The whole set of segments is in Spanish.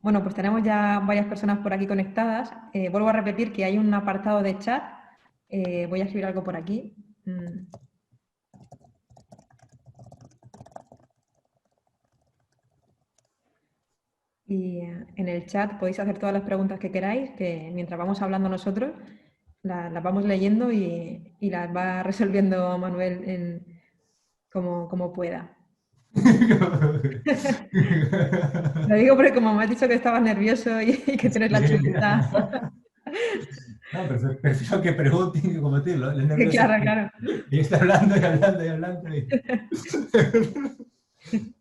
Bueno, pues tenemos ya varias personas por aquí conectadas. Vuelvo a repetir que hay un apartado de chat. Voy a escribir algo por aquí. Y en el chat podéis hacer todas las preguntas que queráis, que mientras vamos hablando nosotros, las vamos leyendo y las va resolviendo Manuel como pueda. Lo digo porque como me has dicho que estabas nervioso y que tienes la chuleta. No, pero prefiero que pregunten, como te digo, lo nervioso es Claro, que claro. ella está hablando y hablando y hablando.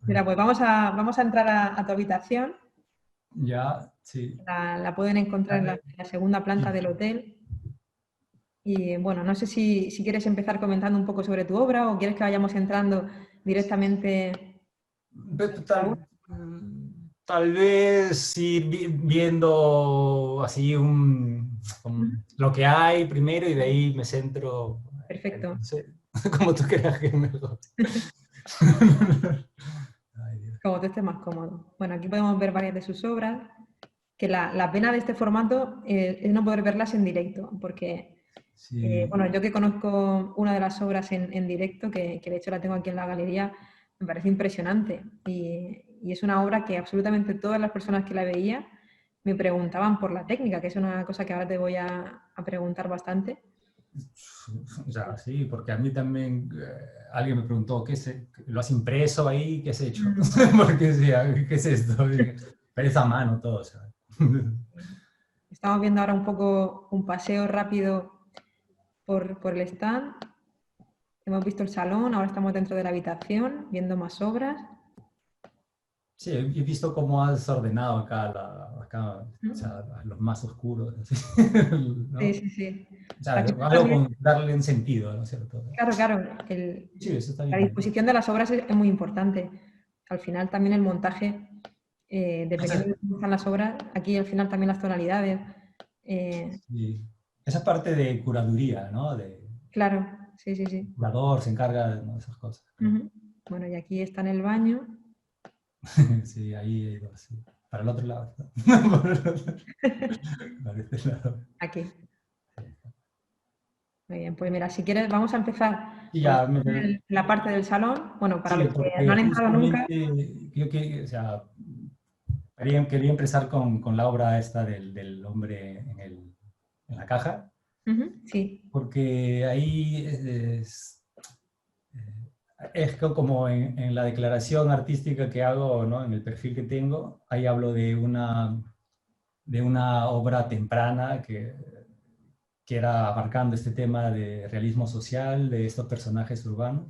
Mira, pues vamos a entrar a tu habitación. Ya, sí. La pueden encontrar en la segunda planta del hotel. Y bueno, no sé si quieres empezar comentando un poco sobre tu obra o quieres que vayamos entrando directamente Pero a la obra. tal vez ir viendo así lo que hay primero y de ahí me centro, Perfecto. no sé, como tú creas que es mejor. Ay, Dios. Como tú estés más cómodo. Bueno, aquí podemos ver varias de sus obras, que la pena de este formato es no poder verlas en directo, porque, Sí, bueno, yo que conozco una de las obras en directo, que de hecho la tengo aquí en la galería, me parece impresionante. Y es una obra que absolutamente todas las personas que la veía me preguntaban por la técnica, que es una cosa que ahora te voy a preguntar bastante. o sea, sí, porque a mí también alguien me preguntó, ¿lo has impreso ahí? ¿Qué has hecho? Mm. Porque decía, ¿qué es esto? Pero es a mano todo, o sea. Estamos viendo ahora un poco un paseo rápido por el stand. Hemos visto el salón, ahora estamos dentro de la habitación, viendo más obras. Sí, he visto cómo has ordenado acá, o ¿Mm? sea, los más oscuros, así, ¿no? Sí, sí, sí. O sea, Aquí algo también, con darle un sentido, ¿no es cierto? claro, claro, Sí, eso está la bien. disposición de las obras es muy importante. Al final también el montaje, dependiendo Esa, de cómo están las obras, aquí al final también las tonalidades. sí, esa parte de curaduría, ¿no? De Claro, sí, sí, sí. curador se encarga de, ¿no?, esas cosas, creo. Ujú. Bueno, y aquí está en el baño. Sí, ahí he ido así. Para el otro lado. Para este lado. Aquí. Muy bien, pues mira, si quieres, vamos a empezar Y por ya, la parte del salón. Bueno, para sí, los que no porque han entrado nunca. justamente yo que, o sea, quería empezar con la obra esta del hombre en la caja, Ujú, sí, porque ahí es como en la declaración artística que hago, ¿no? En el perfil que tengo, ahí hablo de una obra temprana que era abarcando este tema de realismo social, de estos personajes urbanos.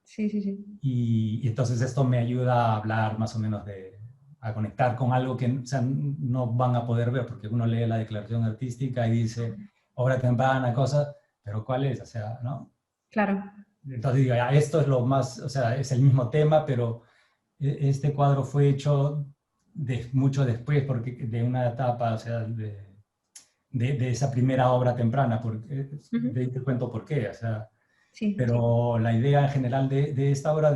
sí, sí, sí. Y entonces esto me ayuda a hablar más o menos a conectar con algo que, o sea, no van a poder ver, porque uno lee la declaración artística y dice obra temprana, cosas, pero ¿cuál es? O sea, ¿no? Claro, Entonces digo, ya, esto es lo más, o sea, es el mismo tema, pero este cuadro fue hecho mucho después, porque de una etapa, o sea, de esa primera obra temprana, porque ujú, de ahí te cuento por qué, o sea, sí, sí, pero la idea en general de esta obra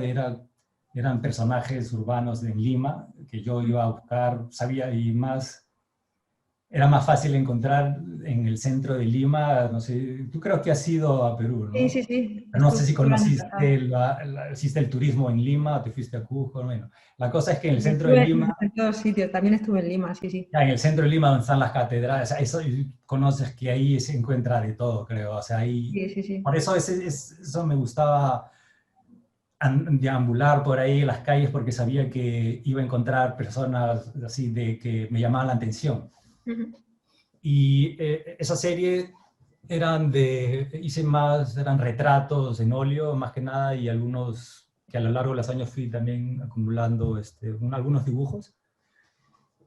eran personajes urbanos en Lima que yo iba a buscar, sabía, y era más fácil encontrar en el centro de Lima, no sé, tú creo que has ido a Perú, sí, sí, ¿no? sí. Pero no Estuve sé si el año conociste, pasado. hiciste el turismo en Lima o te fuiste a Cusco, bueno, la cosa es que en el centro de Estuve Lima, en todos sitios, también estuve en Lima, sí, sí. ya en el centro de Lima donde están las catedrales, eso conoces que ahí se encuentra de todo, creo, o sea, ahí, Sí, sí, sí. por eso eso me gustaba deambular por ahí en las calles porque sabía que iba a encontrar personas así de que me llamaban la atención. Ujú, Y esa serie eran retratos en óleo más que nada y algunos que a lo largo de los años fui también acumulando algunos dibujos.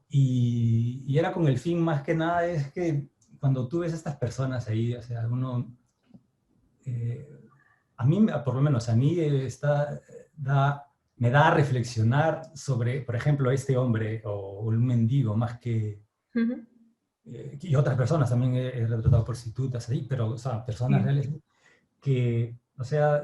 Y era con el fin más que nada es que cuando tú ves a estas personas ahí, o sea, eh, a mí, por lo menos a mí, me da a reflexionar sobre, por ejemplo, este hombre o un mendigo, más que, ujú, y otras personas también he retratado prostitutas ahí, pero, o sea, personas sí, reales que, o sea,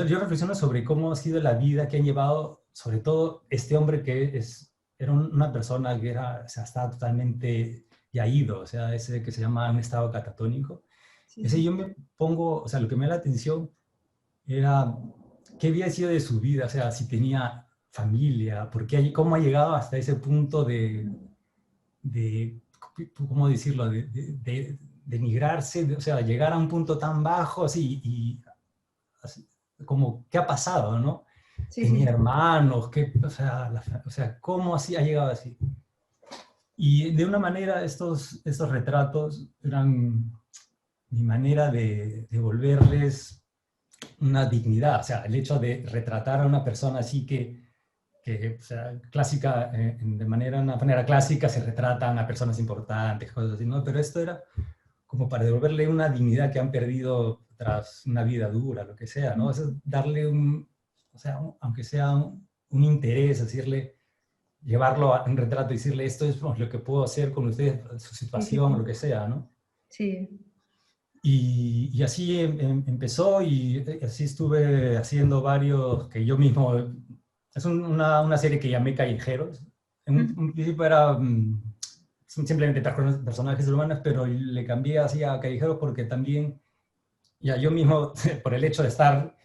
yo reflexiono sobre cómo ha sido la vida que han llevado, sobre todo este hombre que es, era una persona que era, o sea, estaba totalmente ya ido, o sea, ese que se llama un estado catatónico. Sí, Ese sí. yo me pongo, o sea, lo que me da la atención era qué había sido de su vida, o sea, si tenía familia, cómo ha llegado hasta ese punto de ¿cómo decirlo?, de denigrarse, o sea, llegar a un punto tan bajo, así, y así, como, ¿qué ha pasado, no? Sí, sí, Tenía sí. hermanos, o sea, ¿cómo así ha llegado así? Y de una manera estos retratos eran mi manera de devolverles una dignidad, o sea, el hecho de retratar a una persona así o sea, clásica, una manera clásica se retratan a personas importantes, cosas así, ¿no? Pero esto era como para devolverle una dignidad que han perdido tras una vida dura, lo que sea, ¿no? Es darle o sea, aunque sea un interés, decirle, llevarlo a un retrato y decirle, esto es lo que puedo hacer con ustedes, su Sí, sí, situación, sí. lo que sea, ¿no? Sí. Y así empezó y así estuve haciendo varios que yo mismo, es una serie que llamé Callejeros. En un principio era simplemente personajes humanos, pero le cambié así a Callejeros porque también, ya yo mismo, por el hecho de estar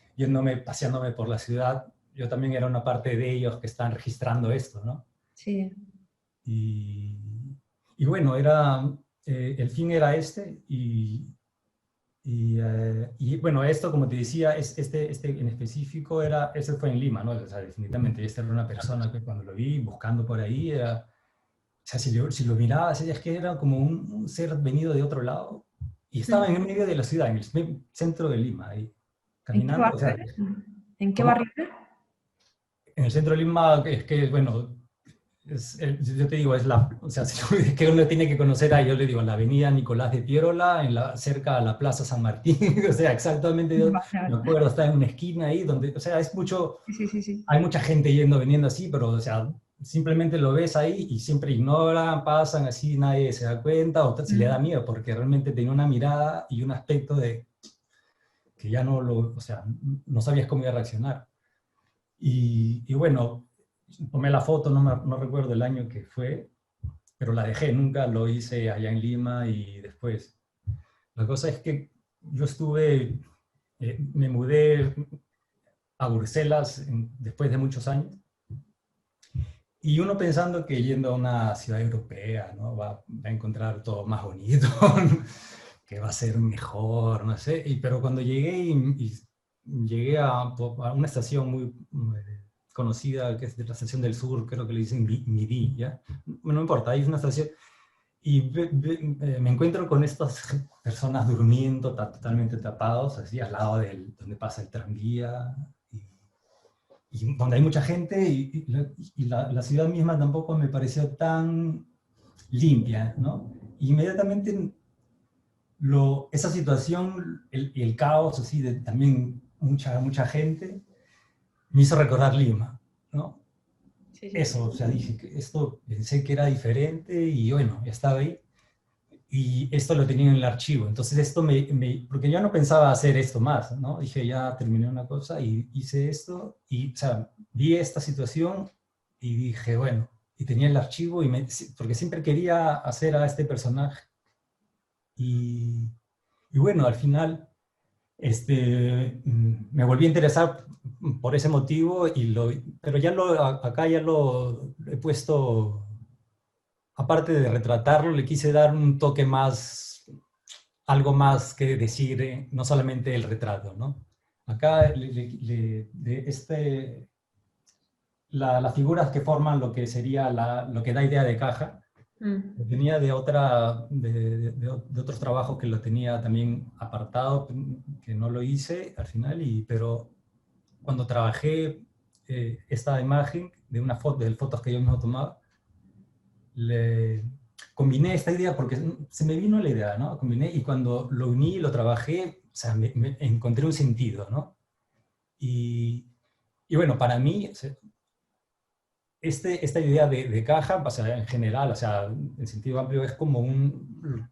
paseándome por la ciudad, yo también era una parte de ellos que están registrando esto, ¿no? Sí. Y, y bueno, el fin era este y bueno, esto, como te decía, este en específico ese fue en Lima, ¿no? O sea, definitivamente, esta era una persona que cuando lo vi buscando por ahí, o sea, si lo mirabas, es que era como un ser venido de otro lado y estaba en el medio de la ciudad, en el centro de Lima, ahí, ¿En qué caminando, o barrio sea, era? ¿En qué barrio ¿cómo? era? En el centro de Lima, es que, bueno, yo te digo, o sea, es que uno tiene que conocer ahí, yo le digo, en la avenida Nicolás de Piérola, cerca a la Plaza San Martín, o sea, exactamente, Vale, me vale. acuerdo, está en una esquina ahí, donde, o sea, Sí, sí, sí, sí. hay mucha gente yendo, veniendo así, pero, o sea, simplemente lo ves ahí y siempre ignoran, pasan así, nadie se da cuenta, o se le da miedo, porque realmente tenía una mirada y un aspecto de que ya o sea, no sabías cómo iba a reaccionar. Y bueno, tomé la foto, no recuerdo el año que fue, pero la dejé, nunca lo hice allá en Lima y después. La cosa es que yo me mudé a Bruselas después de muchos años y uno pensando que yendo a una ciudad europea, ¿no? Va a encontrar todo más bonito, que va a ser mejor, no sé, pero cuando llegué y llegué a una estación muy conocida, que es de la estación del sur, creo que le dicen Midi, ¿ya? Bueno, no importa, hay una estación y me encuentro con estas personas durmiendo, totalmente tapados, así al lado donde pasa el tranvía, y donde hay mucha gente, la ciudad misma tampoco me pareció tan limpia, ¿no? Inmediatamente esa situación, el caos, así, de también mucha gente, me hizo recordar Lima, ¿no? Sí, sí, sí. Eso, o sea, dije que esto pensé que era diferente y bueno, estaba ahí. Y esto lo tenía en el archivo. Entonces esto porque yo no pensaba hacer esto más, ¿no? Dije, ya terminé una cosa y hice esto y, o sea, vi esta situación y dije, bueno, y tenía el archivo porque siempre quería hacer a este personaje. Y, y bueno, al final me volví a interesar por ese motivo, pero acá ya lo he puesto, aparte de retratarlo, le quise dar un toque más, algo más que decir, no solamente el retrato, ¿no? Acá las figuras que forman lo que sería lo que da idea de caja, lo Mm. tenía de otros trabajos que lo tenía también apartado, que no lo hice al final, pero cuando trabajé esta imagen de fotos que yo mismo tomaba, le combiné esta idea porque se me vino la idea, ¿no? Combiné y cuando lo uní, lo trabajé, o sea, me encontré un sentido, ¿no? Y, y bueno, para mí, o sea, esta idea de caja, o sea, en general, o sea, en sentido amplio, es como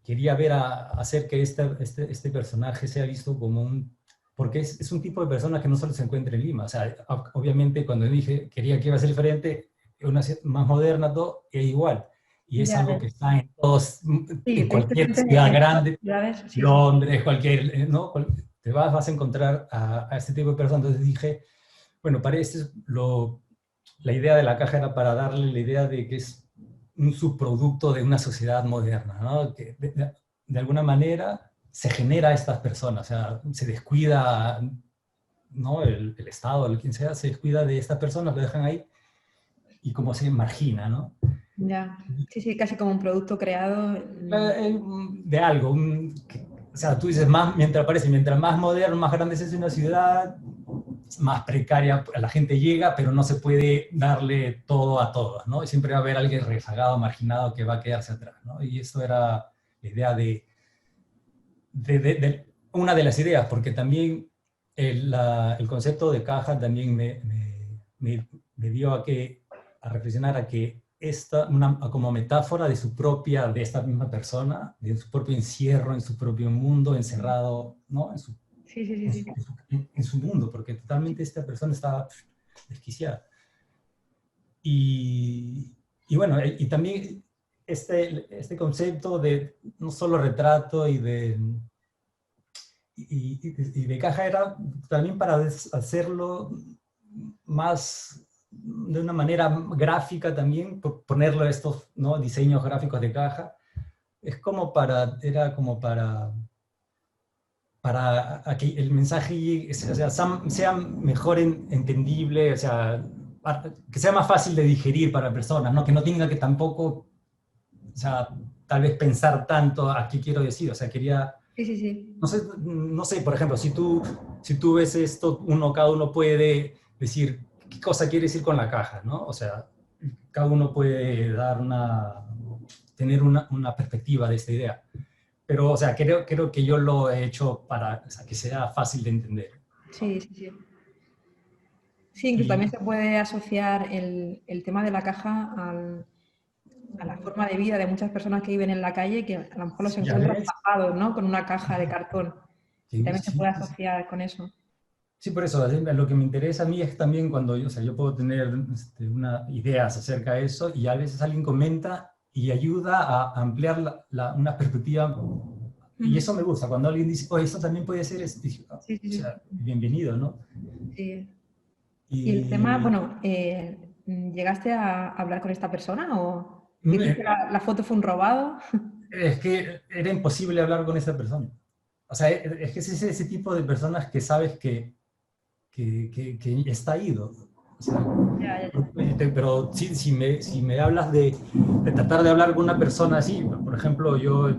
quería hacer que este personaje sea visto como porque es un tipo de persona que no solo se encuentra en Lima, o sea, obviamente cuando dije quería que iba a ser diferente, una ciudad más moderna, todo, es igual. Y es Ya algo ves. que está en todos, Sí, en cualquier tristemente ciudad en todas grande, las ciudades, sí, sí. Londres, cualquier, ¿no? Te vas a encontrar a este tipo de personas. Entonces dije, bueno, para esto la idea de la caja era para darle la idea de que es un subproducto de una sociedad moderna, ¿no? Que de alguna manera se genera a estas personas, o sea, se descuida, ¿no? El Estado, el quien sea, se descuida de estas personas, lo dejan ahí y como se margina, ¿no? Ya. Sí, sí, casi como un producto creado. De algo, o sea, tú dices, mientras más moderno, más grande es una ciudad, más precaria la gente llega, pero no se puede darle todo a todos, ¿no? Y siempre va a haber alguien rezagado, marginado que va a quedarse atrás, ¿no? Y esto era la idea una de las ideas, porque también el concepto de caja también me dio a reflexionar a que como metáfora de de esta misma persona, de su propio encierro, en su propio mundo, encerrado, ¿no? Sí, sí, sí, sí. En su mundo, porque totalmente esta persona estaba desquiciada. Y, y bueno, y también este concepto de no solo retrato y de caja era también para hacerlo más de una manera gráfica también, ponerlo a estos, ¿no? Diseños gráficos de caja. Era como para que el mensaje o sea, sea mejor entendible, o sea, que sea más fácil de digerir para personas, ¿no? Que no tenga que tampoco, o sea, tal vez pensar tanto a qué quiero decir, o sea, quería, Sí, sí, sí. no sé, por ejemplo, si tú ves esto, cada uno puede decir qué cosa quiere decir con la caja, ¿no? O sea, cada uno puede tener una perspectiva de esta idea. Pero, o sea, creo que yo lo he hecho para, o sea, que sea fácil de entender. Sí, sí, sí. Sí, incluso Y también se puede asociar el tema de la caja a la forma de vida de muchas personas que viven en la calle que a lo mejor los ya encuentran ves, tapados, ¿no? Con una caja de cartón. Y sí, también se puede sí, asociar con eso. sí, por eso, lo que me interesa a mí es también cuando o sea, yo puedo tener ideas acerca de eso y a veces alguien comenta y ayuda a ampliar una perspectiva. Y Ujú. eso me gusta, cuando alguien dice, oh, esto también puede ser, o Sí, sí, sí. sea, bienvenido, ¿no? Sí. Y el tema, Y bueno, ¿llegaste a hablar con esta persona o dices que mm, la foto fue un robado? es que era imposible hablar con esa persona. O sea, es que es ese tipo de personas que sabes que está ido. O sea, Ya, ya, ya. pero sí, si me hablas tratar de hablar con una persona así, por ejemplo, yo,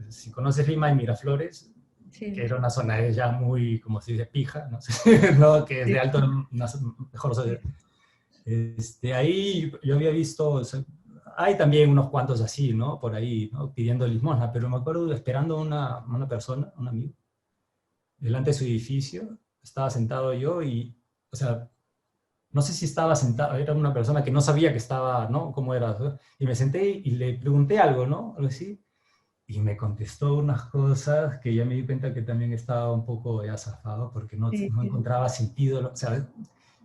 si conoces Lima y Miraflores, que Sí, era una zona ya muy, como se dice, pija, no sé, ¿no? Que es sí, de alto, mejor sí. sociedad. Ahí yo había visto, o sea, hay también unos cuantos así, ¿no? Por ahí, ¿no? Pidiendo limosna, pero me acuerdo esperando una persona, un amigo, delante de su edificio, estaba sentado yo y, o sea, no sé si estaba sentado, era una persona que no sabía que estaba, ¿no? ¿Cómo era? ¿No? Y me senté y le pregunté algo, ¿no? Algo así, y me contestó unas cosas que ya me di cuenta que también estaba un poco ya zafado porque Sí, no sí. encontraba sentido, o sea,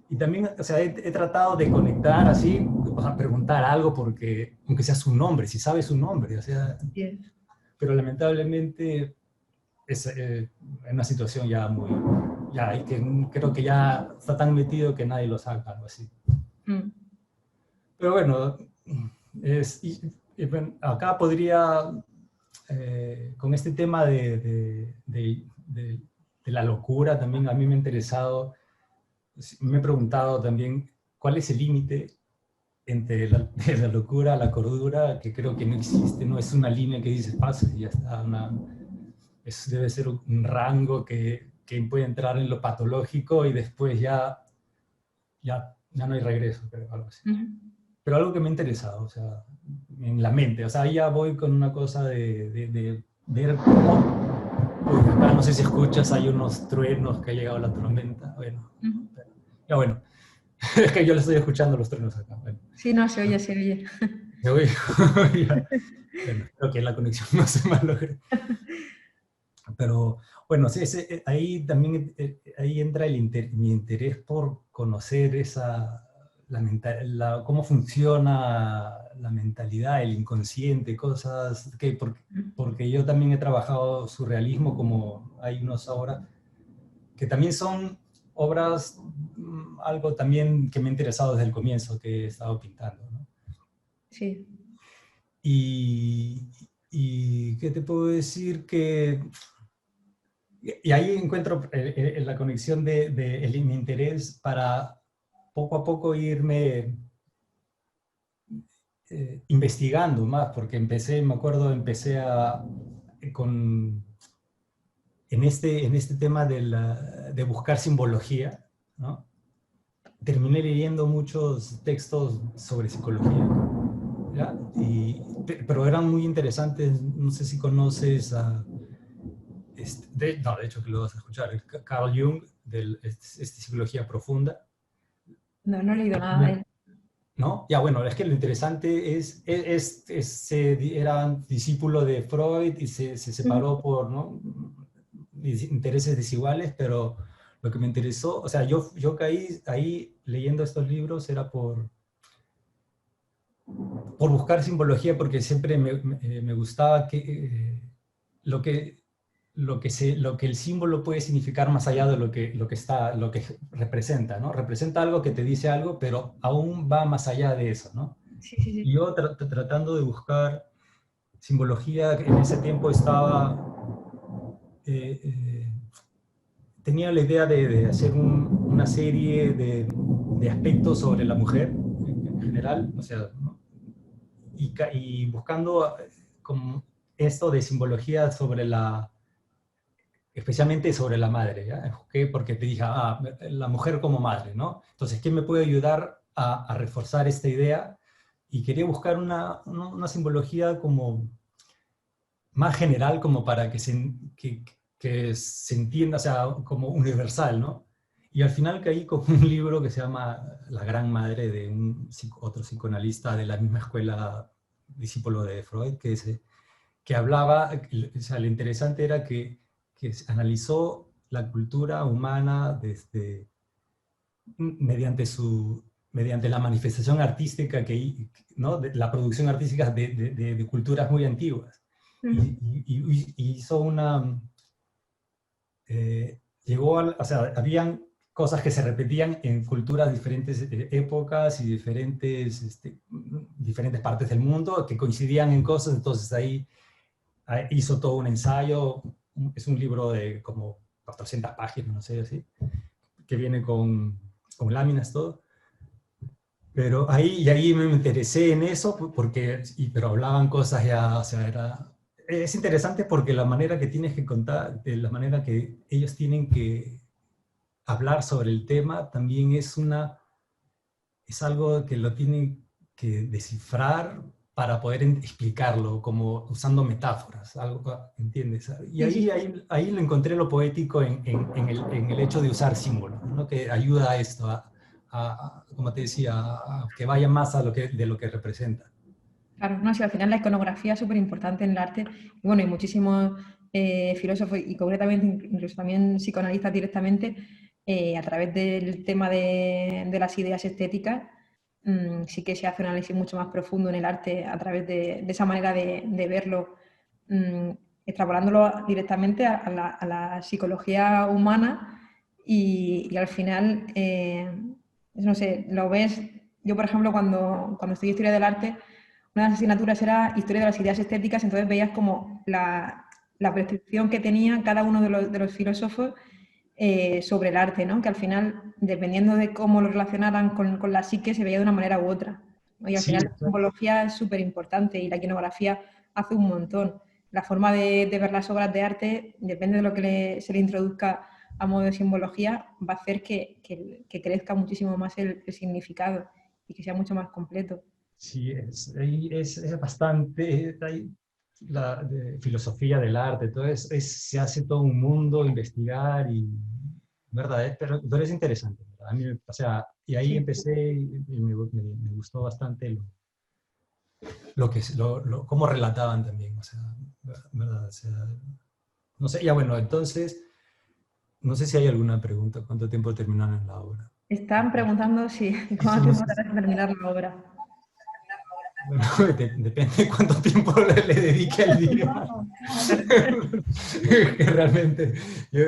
y también, o sea, he tratado de conectar así, o sea, preguntar algo porque, aunque sea su nombre, si sabe su nombre, o sea, Sí. pero lamentablemente es una situación ya muy, ya, y que creo que ya está tan metido que nadie lo saca, algo así. Mm. Pero bueno, bueno, acá podría, con este tema de la locura, también a mí me ha interesado, me he preguntado también cuál es el límite entre de la locura a la cordura, que creo que no existe, no es una línea que dices pasa y ya está, debe ser un rango que puede entrar en lo patológico y después ya no hay regreso, pero algo así. Ujú. Pero algo que me ha interesado, o sea, en la mente, o sea, ahí ya voy con una cosa de ver cómo, uy, acá no sé si escuchas, hay unos truenos que ha llegado la tormenta, bueno, Ujú. ya bueno, es que yo le estoy escuchando los truenos acá, bueno. Sí, no, se oye, se oye. Me voy, ya. Bueno, espero que la conexión no se malogre. Pero bueno, sí, ahí también ahí entra mi interés por conocer cómo funciona la mentalidad, el inconsciente, cosas que, porque yo también he trabajado surrealismo, como hay unos ahora, que también son obras, algo también que me ha interesado desde el comienzo, que he estado pintando, ¿no? Sí. Y, y ¿qué te puedo decir? Y ahí encuentro la conexión de mi interés para poco a poco irme investigando más, porque me acuerdo, con, en este tema de buscar simbología, ¿no? Terminé leyendo muchos textos sobre psicología, ¿ya? Pero eran muy interesantes. No sé si conoces a, no, de hecho que lo vas a escuchar, Carl Jung, psicología profunda. No, no he leído nada de él. ¿No? Ya, bueno, es que lo interesante era discípulo de Freud y se separó por, ¿no?, intereses desiguales, pero lo que me interesó, o sea, yo caí ahí leyendo estos libros era por buscar simbología, porque siempre me gustaba lo que, lo que el símbolo puede significar más allá de lo que representa, ¿no? Representa algo que te dice algo, pero aún va más allá de eso, ¿no? Sí, sí, Y sí. yo tratando de buscar simbología, en ese tiempo eh, eh, tenía la idea de hacer una serie de aspectos sobre la mujer en general, o sea, ¿no? Y buscando como esto de simbología sobre especialmente sobre la madre, ¿ya? Porque te dije, la mujer como madre, ¿no? Entonces, ¿qué me puede ayudar a reforzar esta idea? Y quería buscar una simbología como más general, como para que se entienda, o sea, como universal, ¿no? Y al final caí con un libro que se llama La Gran Madre, de otro psicoanalista de la misma escuela, discípulo de Freud, que hablaba, o sea, lo interesante era que analizó la cultura humana mediante mediante la manifestación artística, ¿no?, la producción artística de culturas muy antiguas. Y hizo llegó o sea, habían cosas que se repetían en culturas diferentes épocas y diferentes partes del mundo que coincidían en cosas, entonces ahí hizo todo un ensayo. Es un libro de como 400 páginas, no sé, así, que viene con láminas, todo. Pero ahí me interesé en eso, pero hablaban cosas ya, o sea, es interesante porque la manera que tienes que contar, de la manera que ellos tienen que hablar sobre el tema, también es algo que lo tienen que descifrar para poder explicarlo, como usando metáforas, algo, ¿entiendes? Y Sí, sí, sí. ahí lo encontré lo poético en el hecho de usar símbolos, ¿no? Que ayuda a esto, como te decía, a que vaya más de lo que representa. Claro, no, sí, al final la iconografía es súper importante en el arte. Y bueno, y muchísimos filósofos y concretamente incluso también psicoanalistas directamente, a través del tema de las ideas estéticas, sí que se hace un análisis mucho más profundo en el arte a través de esa manera de verlo, mm, extrapolándolo directamente a la psicología humana y al final, no sé, lo ves, yo por ejemplo cuando estudié historia del arte, una de las asignaturas era historia de las ideas estéticas, entonces veías como la percepción que tenía cada uno de los filósofos sobre el arte, ¿no? Que al final, dependiendo de cómo lo relacionaran con la psique, se veía de una manera u otra, ¿no? Y al Sí, final la exacto. simbología es súper importante y la iconografía hace un montón. La forma de ver las obras de arte, depende de lo que se le introduzca a modo de simbología, va a hacer que crezca muchísimo más el significado y que sea mucho más completo. Sí, es bastante, la filosofía del arte, todo se hace todo un mundo, investigar y, ¿verdad? Pero es interesante, ¿verdad? A mí, o sea, y ahí Sí. empecé y me gustó bastante lo que, cómo relataban también, o sea, ¿verdad? O sea, no sé, ya bueno, entonces, no sé si hay alguna pregunta, ¿cuánto tiempo terminaron en la obra? Están preguntando si Eso cuánto no tiempo sé. tardas en terminar la obra. Bueno, depende de cuánto tiempo le dedique al día. Que realmente, yo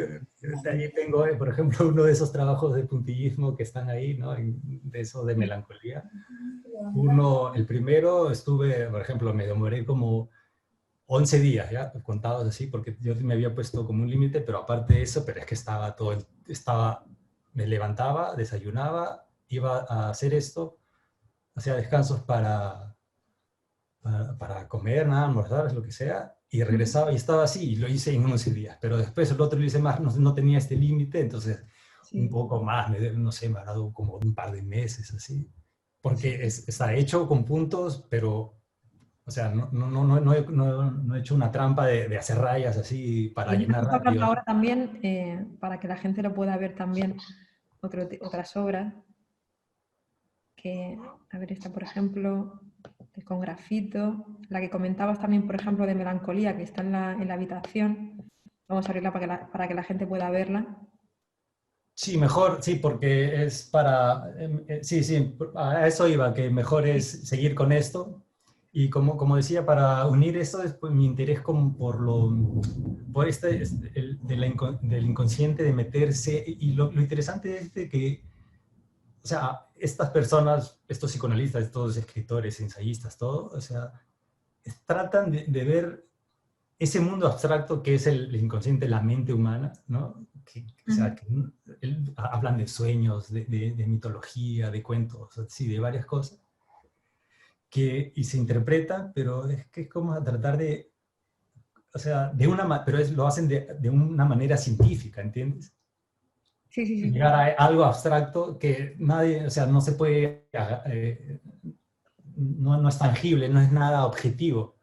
ahí tengo, por ejemplo, uno de esos trabajos de puntillismo que están ahí, ¿no? De eso de Sí. melancolía. Uno, el primero estuve, por ejemplo, me demoré como 11 días, ¿ya? Contados así, porque yo me había puesto como un límite, pero aparte de eso, pero es que estaba todo, me levantaba, desayunaba, iba a hacer esto, hacía descansos para comer, nada, almorzar, lo que sea, y Ujú. regresaba y estaba así, y lo hice en 11 días, pero después el otro lo hice más, no tenía este límite, entonces un Sí, poco más, no sé, me ha dado como un par de meses así, sí. porque está hecho con puntos, pero, o sea, no he hecho una trampa de hacer rayas así para Y me llenar gusta hablar rápido. ahora también, para que la gente lo pueda ver también, otras obras, que, a ver, esta, por ejemplo, con grafito, la que comentabas también, por ejemplo, de melancolía, que está en la habitación. Vamos a abrirla para que la gente pueda verla. Sí, mejor, sí, porque es para, sí, sí, a eso iba, que mejor Sí. es seguir con esto. Y como decía, para unir esto es pues, mi interés como por del inconsciente de meterse. Y lo interesante es de que, o sea, estas personas, estos psicoanalistas, estos escritores, ensayistas, todo, o sea, tratan de ver ese mundo abstracto que es el inconsciente, la mente humana, ¿no? O sea, Ujú. que hablan de sueños, de mitología, de cuentos, sí, de varias cosas, y se interpretan, pero es que es como a tratar de, o sea, pero lo hacen de una manera científica, ¿entiendes? Sí, sí, sí. Llegar a algo abstracto que nadie, o sea, no se puede, no es tangible, no es nada objetivo.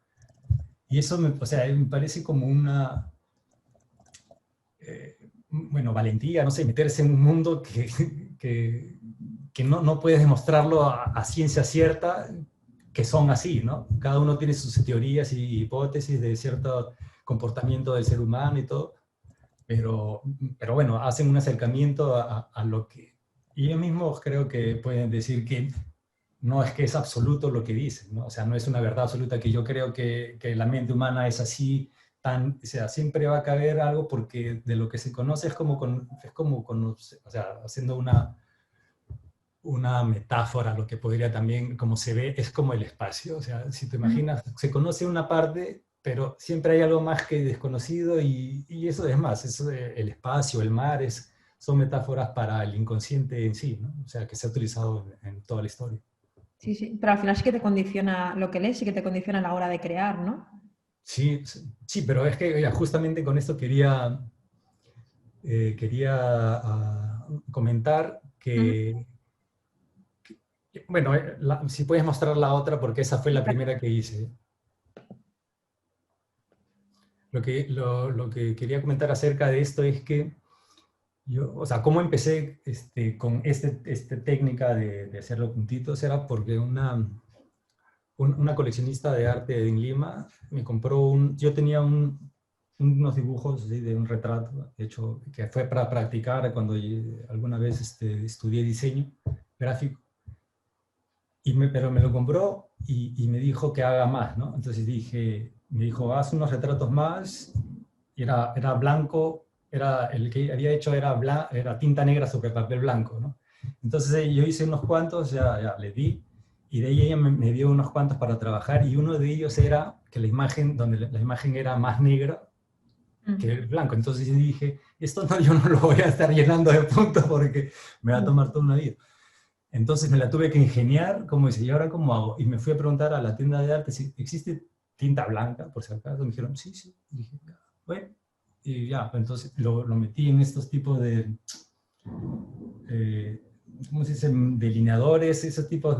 Y eso, o sea, me parece como una, bueno, valentía, no sé, meterse en un mundo que, que no puedes demostrarlo a ciencia cierta que son así, ¿no? Cada uno tiene sus teorías y hipótesis de cierto comportamiento del ser humano y todo, pero, pero bueno, hacen un acercamiento a lo que ellos mismos creo que pueden decir que no es que es absoluto lo que dicen, ¿no? O sea, no es una verdad absoluta que yo creo que la mente humana es así, o sea, siempre va a caber algo porque de lo que se conoce es como o sea, haciendo una metáfora, lo que podría también, como se ve, es como el espacio. O sea, si te Ujú. imaginas, se conoce una parte, pero siempre hay algo más que desconocido y eso es más, el espacio, el mar, son metáforas para el inconsciente en sí, ¿no? O sea, que se ha utilizado en toda la historia. Sí, sí. Pero al final sí que te condiciona lo que lees, sí que te condiciona a la hora de crear, ¿no? Sí, sí, sí, pero es que oiga, justamente con esto quería comentar Ujú. bueno, si puedes mostrar la otra, porque esa fue Sí, la claro. primera que hice. Lo que quería comentar acerca de esto es que yo, o sea, cómo empecé con esta técnica de hacerlo puntitos era porque una coleccionista de arte en Lima me compró yo tenía unos dibujos así, de un retrato, hecho, que fue para practicar cuando alguna vez estudié diseño gráfico, pero me lo compró y me dijo que haga más, ¿no? Entonces me dijo, haz unos retratos más, y era blanco, el que había hecho era tinta negra sobre papel blanco, ¿no? Entonces yo hice unos cuantos, ya le di, y de ahí ella me dio unos cuantos para trabajar, y uno de ellos era que donde la imagen era más negra que Mm. el blanco. Entonces yo dije, esto no, yo no lo voy a estar llenando de puntos porque me va a tomar toda una vida. Entonces me la tuve que ingeniar, como dice, ¿y ahora cómo hago? Y me fui a preguntar a la tienda de arte si existe tinta blanca, por si acaso. Me dijeron, sí, sí. Y dije, ya, bueno, y ya, pues entonces lo metí en estos tipos eh, ¿cómo se dice? Delineadores, esos tipos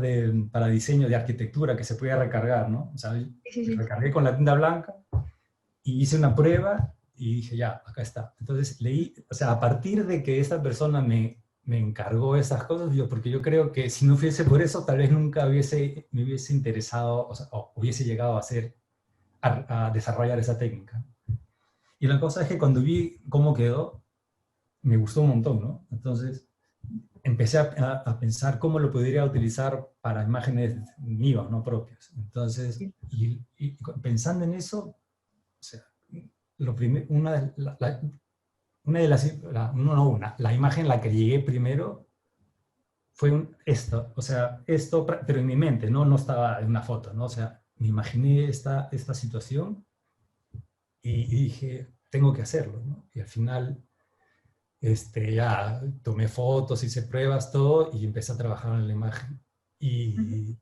para diseño de arquitectura que se puede recargar, ¿no? O sea, Sí, sí, sí. recargué con la tinta blanca y hice una prueba y dije, ya, acá está. Entonces leí, o sea, a partir de que esta persona me encargó esas cosas, porque yo creo que si no fuese por eso, tal vez nunca me hubiese interesado, o sea, o hubiese llegado a hacer, a desarrollar esa técnica. Y la cosa es que cuando vi cómo quedó, me gustó un montón, ¿no? Entonces, empecé a pensar cómo lo podría utilizar para imágenes mías, no propias. Entonces, Sí. y pensando en eso, o sea, una de las, la imagen a la que llegué primero fue esto, o sea, esto, pero en mi mente, ¿no? No estaba en una foto, ¿no? O sea, me imaginé esta situación y dije, tengo que hacerlo, ¿no? Y al final, ya tomé fotos, hice pruebas, todo, y empecé a trabajar en la imagen. Ujú.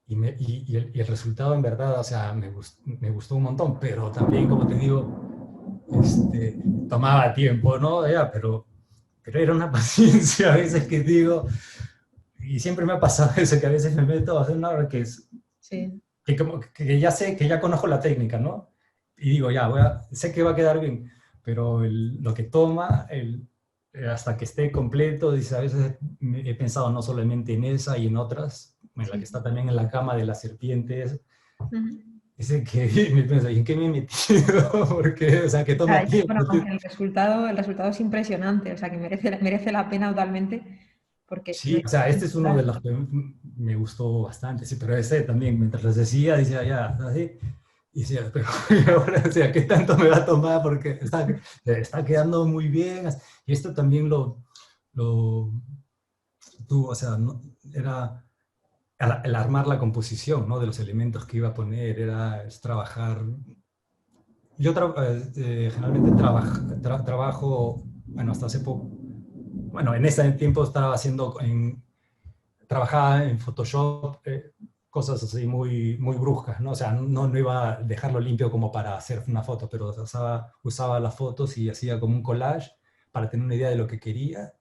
Y el resultado en verdad, o sea, me gustó un montón, pero también, como te digo, tomaba tiempo, ¿no? Pero era una paciencia a veces que digo, y siempre me ha pasado eso, que a veces me meto a hacer una obra Sí. que ya sé, que ya conozco la técnica, ¿no? Y digo, ya, sé que va a quedar bien, pero lo que toma, hasta que esté completo, dice, a veces he pensado no solamente en esa y en otras, en la que Sí. está también en la cama de las serpientes, Ujú. dice que me pienso, ¿y en qué me he metido? Porque, o sea, que O sea, toma bueno, tiempo. aunque el resultado es impresionante, o sea, que merece la pena totalmente, porque Sí, o sea, este es uno de los que me gustó bastante, sí, pero ese también, mientras les decía, decía, ya, así, y decía, pero y ahora, o sea, ¿qué tanto me va a tomar? Porque está quedando muy bien, y esto también lo tuvo, o sea, era el armar la composición, ¿no? De los elementos que iba a poner, es trabajar. Yo generalmente trabajo, bueno, hasta hace poco, bueno, en ese tiempo estaba haciendo trabajaba en Photoshop, cosas así muy, muy bruscas, ¿no? O sea, no iba a dejarlo limpio como para hacer una foto, pero usaba las fotos y hacía como un collage para tener una idea de lo que quería.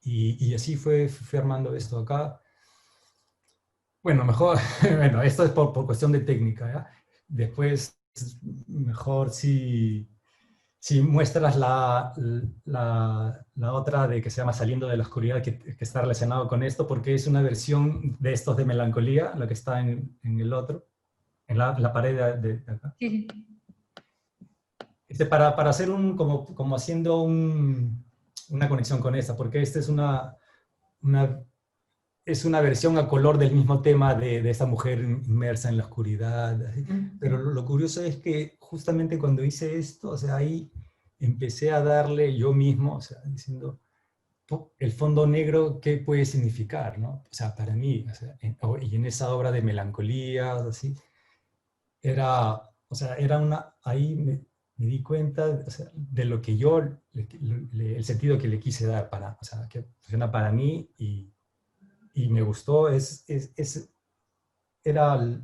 Y así fui armando esto acá. Bueno, mejor, bueno, esto es por cuestión de técnica, ¿ya? Después, mejor si muestras la otra de que se llama Saliendo de la Oscuridad, que está relacionado con esto, porque es una versión de estos de melancolía, lo que está en el otro, en la pared de acá. Sí, sí. Para hacer como haciendo una conexión con esta, porque esta una, es una versión a color del mismo tema de esta mujer inmersa en la oscuridad. Así. Pero Mm. lo curioso es que justamente cuando hice esto, o sea, ahí empecé a darle yo mismo, o sea, diciendo, el fondo negro, ¿qué puede significar? ¿No? O sea, para mí, o sea, y en esa obra de melancolía, así, o sea, ahí me di cuenta, o sea, de lo que yo, el sentido que le quise dar o sea, que funciona para mí y me gustó, era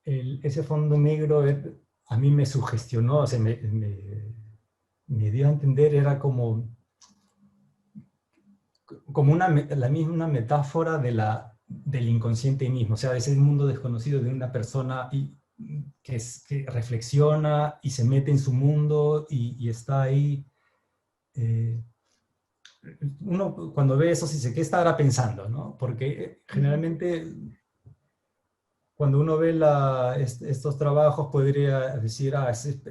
ese fondo negro, a mí me sugestionó, o sea, me dio a entender, era como la misma metáfora del inconsciente mismo, o sea, de ese mundo desconocido de una persona que reflexiona y se mete en su mundo y está ahí. eh, Uno cuando ve eso se dice, ¿qué estará pensando? ¿No? Porque Sí. generalmente cuando uno ve estos trabajos podría decir,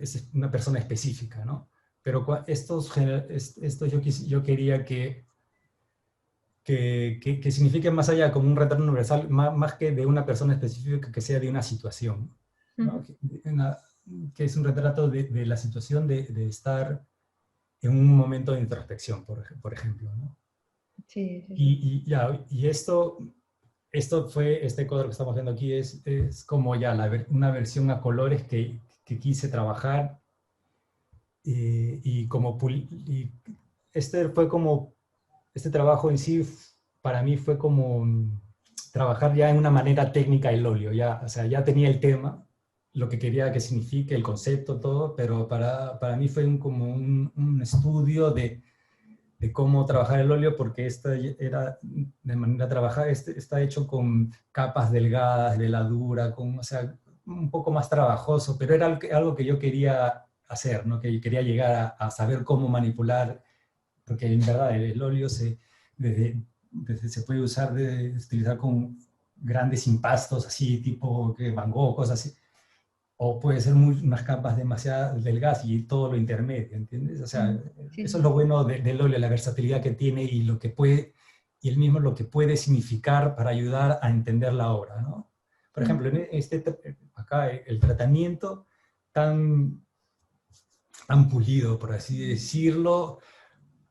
es una persona específica, ¿no? Pero estos yo quería que signifique más allá como un retrato universal, más que de una persona específica, que sea de una situación, ¿no? Ujú. Que es un retrato de la situación de estar en un momento de introspección, por ejemplo, ¿no? Sí, sí, sí. Y este cuadro que estamos viendo aquí es como ya una versión a colores que quise trabajar y fue como, este trabajo en sí para mí fue como trabajar ya en una manera técnica el óleo, ya, o sea, ya tenía el tema, lo que quería que signifique, el concepto, todo, pero para mí fue como un estudio de cómo trabajar el óleo, porque esta era de manera trabajar, está hecho con capas delgadas, veladura, o sea, un poco más trabajoso, pero era algo que yo quería hacer, ¿no? Que yo quería llegar a saber cómo manipular, porque en verdad el óleo se puede utilizar con grandes impastos, así tipo que Van Gogh, cosas así, o puede ser unas capas demasiado delgadas y todo lo intermedio, ¿entiendes? O sea, Sí, eso sí. es lo bueno del óleo, la versatilidad que tiene y lo que puede, y el mismo lo que puede significar para ayudar a entender la obra, ¿no? Por ejemplo, en acá el tratamiento tan, tan pulido, por así decirlo,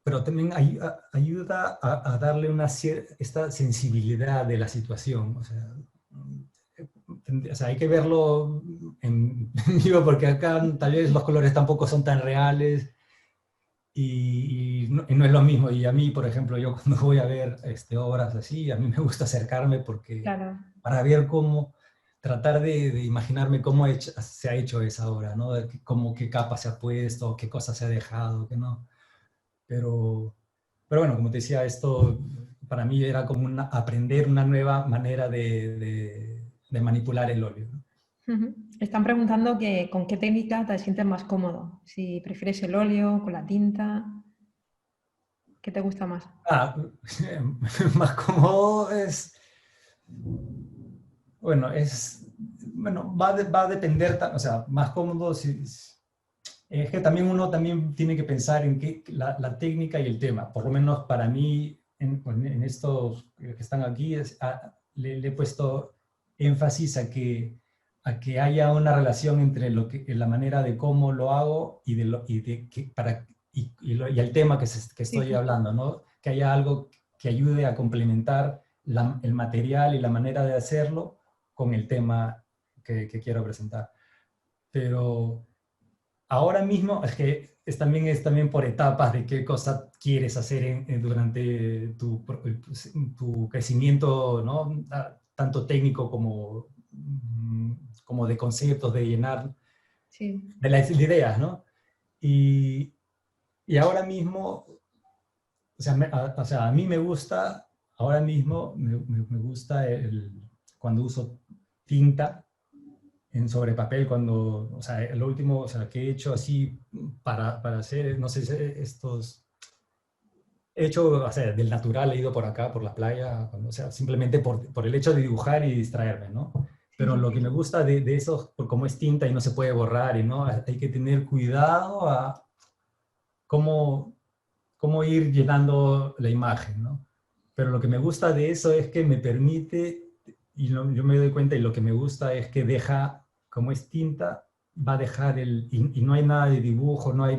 pero también ayuda a darle esta sensibilidad de la situación. O sea, hay que verlo en vivo porque acá tal vez los colores tampoco son tan reales y no es lo mismo. Y a mí, por ejemplo, yo cuando voy a ver obras así, a mí me gusta acercarme porque Claro. para ver cómo, tratar de imaginarme cómo se ha hecho esa obra, ¿no? Cómo, qué capa se ha puesto, qué cosa se ha dejado, qué no. Pero, pero bueno, como te decía, esto para mí era como aprender una nueva manera de manipular el óleo, ¿no? Ujú. Están preguntando que con qué técnica te sientes más cómodo. Si prefieres el óleo, con la tinta, ¿qué te gusta más? Ah, más cómodo es, bueno, bueno, va a depender, o sea, más cómodo es que también uno también tiene que pensar en la técnica y el tema. Por lo menos para mí, en estos que están aquí, le he puesto énfasis a que haya una relación entre la manera de cómo lo hago y el tema que Sí, estoy sí. hablando, ¿no? Que haya algo que ayude a complementar el material y la manera de hacerlo con el tema que quiero presentar. Pero ahora mismo es también por etapas de qué cosa quieres hacer durante tu crecimiento, ¿no? Tanto técnico como, como de conceptos, de llenar, Sí. de las ideas, ¿no? Y, y ahora mismo, o sea, a mí me gusta, ahora mismo me gusta cuando uso tinta sobre papel cuando, o sea, lo último, o sea, que he hecho así para hacer, no sé, he hecho, o sea, del natural, he ido por acá, por la playa, o sea, simplemente por el hecho de dibujar y distraerme, ¿no? Sí, Pero sí. lo que me gusta de eso, por como es tinta y no se puede borrar, y no, hay que tener cuidado a cómo, cómo ir llenando la imagen, ¿no? Pero lo que me gusta de eso es que me permite, yo me doy cuenta, y lo que me gusta es que deja, como es tinta, va a dejar y no hay nada de dibujo, no hay,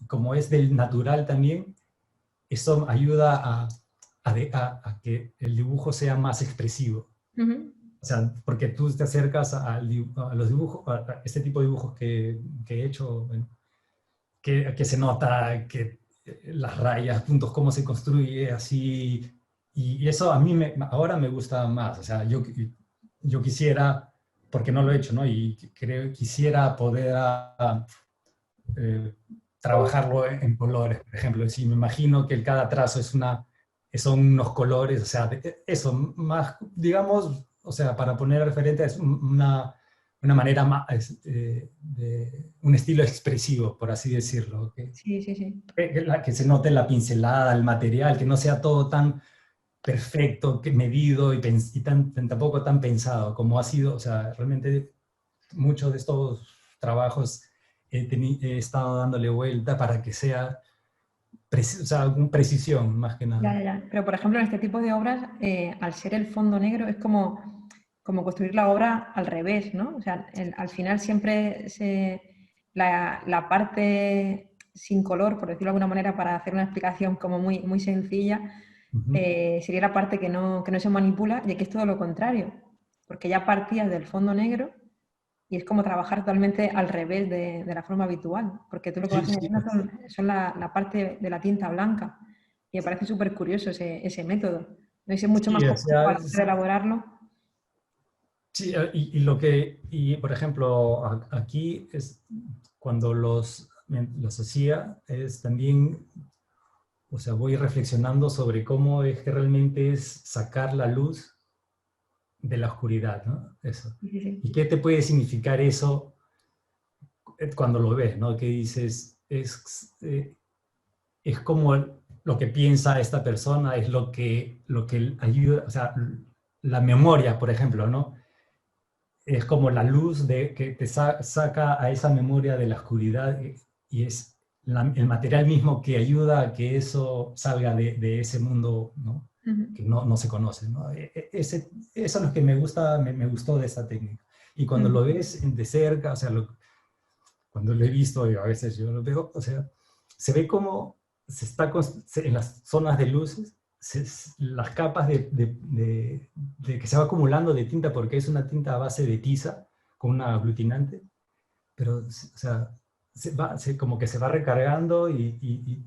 como es del natural también, eso ayuda a que el dibujo sea más expresivo. Ujú. O sea, porque tú te acercas a los dibujos, a este tipo de dibujos que he hecho, bueno, que se nota que las rayas, puntos, cómo se construye así. Y eso a mí ahora me gusta más. O sea, yo quisiera, porque no lo he hecho, ¿no? Y quisiera poder eh, trabajarlo en colores, por ejemplo. Si me imagino que cada trazo son unos colores, o sea, eso, más, digamos, o sea, para poner referente es una manera más, un estilo expresivo, por así decirlo, Sí, sí, sí. que se note la pincelada, el material, que no sea todo tan perfecto, medido y tampoco tan pensado como ha sido, o sea, realmente muchos de estos trabajos he estado dándole vuelta para que sea, o sea, con precisión más que Ya, nada. ya, ya. Pero, por ejemplo, en este tipo de obras, al ser el fondo negro, es como construir la obra al revés, ¿no? O sea, al final siempre la parte sin color, por decirlo de alguna manera, para hacer una explicación como muy, muy sencilla, Ujú. sería la parte que no se manipula, y aquí es todo lo contrario, porque ya partías del fondo negro y es como trabajar totalmente al revés de la forma habitual, porque tú lo que Sí, vas sí, añadiendo son la parte de la tinta blanca. Y me parece súper curioso ese método. No es mucho más sí, o complejo sea, a la hora de elaborarlo. sí, y por ejemplo, aquí es cuando los hacía, es también, o sea, voy reflexionando sobre cómo es que realmente es sacar la luz de la oscuridad, ¿no? Eso. Sí, sí, ¿Y sí. qué te puede significar eso cuando lo ves, ¿no? Que dices, es como lo que piensa esta persona, es lo que ayuda, o sea, la memoria, por ejemplo, ¿no? es como la luz que te saca a esa memoria de la oscuridad y es el material mismo que ayuda a que eso salga de ese mundo, ¿no? Ujú, Que no se conoce, ¿no? Eso es lo que me gusta, me gustó de esta técnica. Y cuando ujú. lo ves de cerca, o sea, cuando lo he visto, y a veces yo lo veo, o sea, se ve como se está en las zonas de luces, las capas de que se va acumulando de tinta, porque es una tinta a base de tiza con una aglutinante, pero, o sea, como que se va recargando y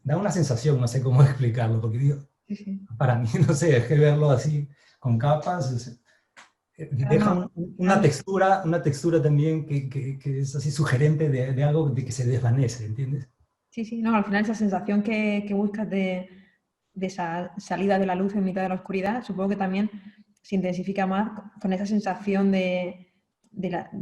da una sensación, no sé cómo explicarlo, porque digo, Sí, sí. para mí, no sé, es que verlo así con capas, o sea, Claro, deja no, al una textura también que es así sugerente de algo de que se desvanece, ¿entiendes? sí, sí, no, al final esa sensación que buscas de esa salida de la luz en mitad de la oscuridad, supongo que también se intensifica más con esa sensación de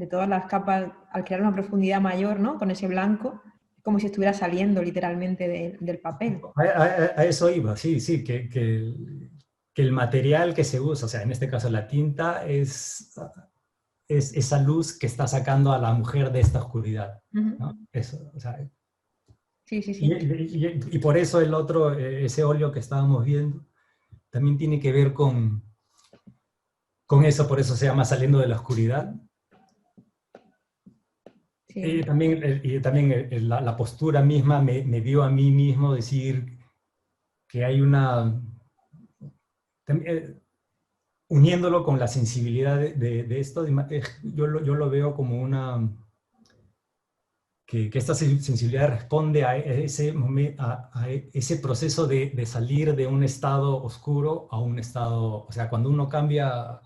todas las capas al crear una profundidad mayor, ¿no? Con ese blanco, como si estuviera saliendo literalmente del papel. A eso iba, sí, sí, que el material que se usa, o sea, en este caso la tinta, es esa luz que está sacando a la mujer de esta oscuridad, Ujú. ¿no? Eso, o sea, Sí, sí, y, sí. y por eso el otro, ese óleo que estábamos viendo, también tiene que ver con eso, por eso se llama Saliendo de la Oscuridad. Sí. Y también la postura misma me dio a mí mismo decir que hay una, uniéndolo con la sensibilidad de esto, yo lo veo como que esta sensibilidad responde a a ese proceso de salir de un estado oscuro a un estado, o sea, cuando uno cambia,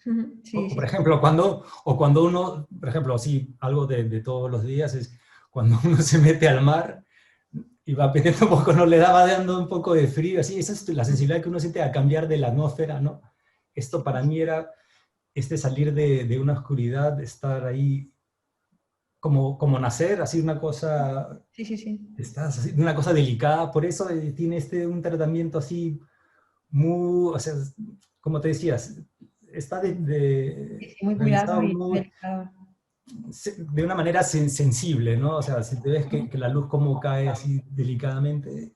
Ujú. Sí, sí, por sí. ejemplo, cuando uno, por ejemplo, sí, algo de todos los días es cuando uno se mete al mar y va pidiendo un poco, no le daba dando un poco de frío, así, esa es la sensibilidad que uno siente a cambiar de la atmósfera, ¿no? Esto para mí era salir de una oscuridad, estar ahí como nacer, así una cosa, Sí, sí, sí. estás así, una cosa delicada, por eso tiene un tratamiento así muy, o sea, como te decías, está Sí, sí, muy cuidado realizado y muy, delicado. de una manera sensible, ¿no? O sea, si te ves que la luz como cae así delicadamente,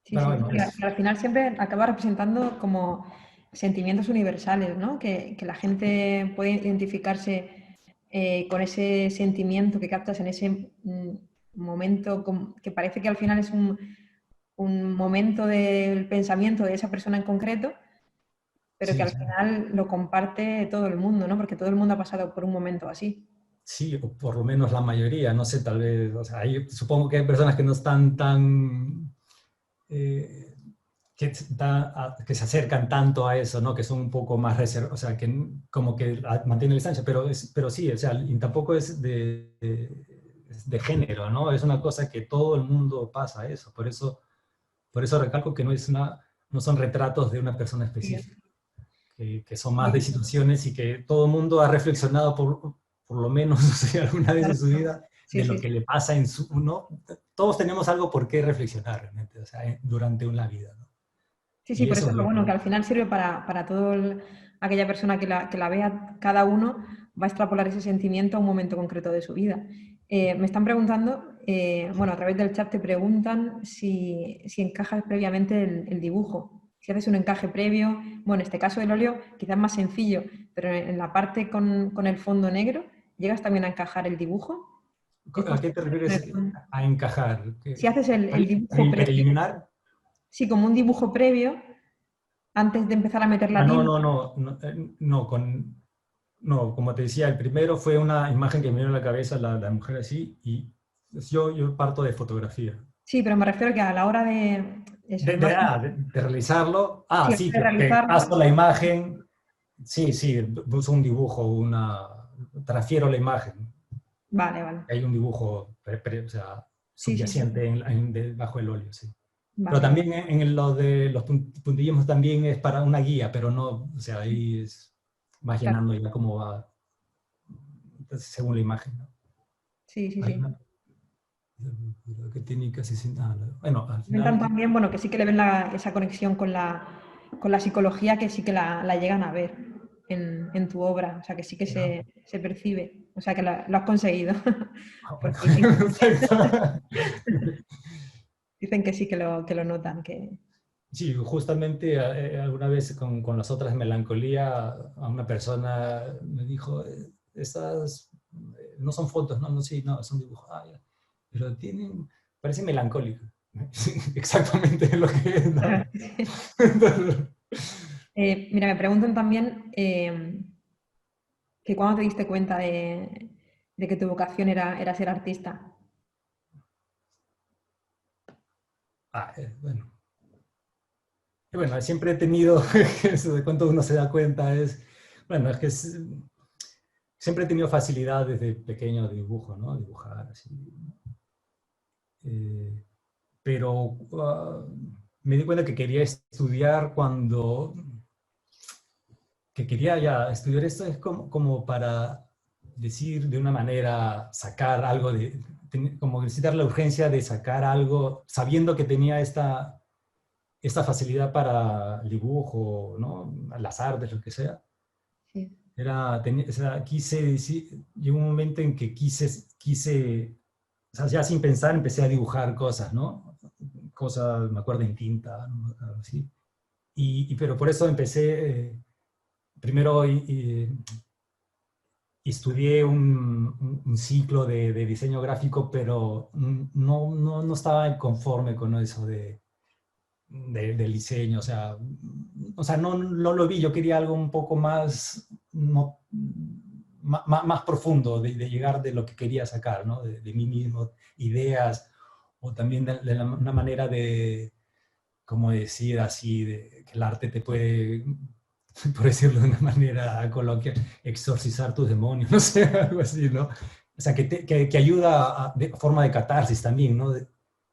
Sí, pero sí, bueno, que al final siempre acaba representando como sentimientos universales, ¿no? Que la gente puede identificarse con ese sentimiento que captas en ese momento, que parece que al final es un momento del pensamiento de esa persona en concreto, pero que sí, al sí. final lo comparte todo el mundo, ¿no? Porque todo el mundo ha pasado por un momento así. Sí, o por lo menos la mayoría, no sé, tal vez, o sea, supongo que hay personas que no están tan, eh, que se acercan tanto a eso, ¿no? Que son un poco más reservados, o sea, que como que mantienen la distancia, pero sí, o sea, y tampoco es de género, ¿no? Es una cosa que todo el mundo pasa eso, por eso recalco que no son retratos de una persona específica, que son más de situaciones y que todo el mundo ha reflexionado por lo menos o sea, alguna vez Claro, en su vida sí, de lo sí, que sí. le pasa en su, ¿no? Todos tenemos algo por qué reflexionar realmente, o sea, durante una vida, ¿no? Sí, sí, Y por eso eso es es lo lo bueno, que que... al final sirve para todo aquella persona que la vea, cada uno va a extrapolar ese sentimiento a un momento concreto de su vida. Me están preguntando, bueno, a través del chat te preguntan si encajas previamente el dibujo, si haces un encaje previo. Bueno, en este caso del óleo quizás más sencillo, pero en la parte con el fondo negro, ¿llegas también a encajar el dibujo? ¿Es ¿A qué te posterior con refieres el fondo? a encajar? Si haces el dibujo Para previo, eliminar? sí, como un dibujo previo antes de empezar a meter la Ah, no, tinta. no, no, no, no, como te decía, el primero fue una imagen que me vino a la cabeza, la mujer así, y yo parto de fotografía. Sí, pero me refiero que a la hora de eso, más De realizarlo, sí, sí, de que realizarlo. paso la imagen, sí, sí, uso un dibujo, transfiero la imagen. Vale, vale. Hay un dibujo, o sea, Sí, sí, sí. subyacente bajo el óleo, sí. Pero Vale, vale. también en lo de los puntillismos también es para una guía, pero no, o sea, ahí vas Claro. llenando ya cómo va, entonces, según la imagen, ¿no? Sí, sí, Hay sí. una que tiene casi bueno, al Comentan final, también, bueno, que sí que le ven esa conexión con la psicología, que sí que la llegan a ver. en tu obra, o sea, que sí que ¿Ya? se percibe, o sea, que lo has conseguido, Ah, bueno, porque dicen, perfecto. dicen que sí que lo notan, que Sí, justamente alguna vez con las otras melancolía, a una persona me dijo, estas no son fotos, no, no, sí, no, son dibujos, ah, ya. Pero tienen, parece melancólico. Exactamente lo que es, ¿no? Mira, me preguntan también que cuando te diste cuenta de que tu vocación era ser artista. Ah, bueno. Y bueno, siempre he tenido, eso de cuánto uno se da cuenta es, bueno, es que siempre he tenido facilidad desde pequeño de dibujo, ¿no? Dibujar así. Eh, pero me di cuenta que quería estudiar cuando, que quería ya estudiar esto es como para decir de una manera, sacar algo de, como necesitar la urgencia de sacar algo, sabiendo que tenía esta facilidad para el dibujo, ¿no? Las artes, lo que sea. Sí. O sea, llegó un momento en que o sea, ya sin pensar empecé a dibujar cosas, ¿no? Cosas, me acuerdo, en tinta, ¿no? Algo así. Pero por eso empecé, primero estudié un ciclo de diseño gráfico, pero no estaba conforme con eso del diseño, o sea no lo vi, yo quería algo un poco más, no, más profundo, de llegar de lo que quería sacar, ¿no? De mí mismo, ideas, o también una manera de, como decir así, de que el arte te puede, por decirlo de una manera coloquial, exorcizar tus demonios, no sé, algo así, ¿no? O sea, que ayuda de forma de catarsis también, ¿no?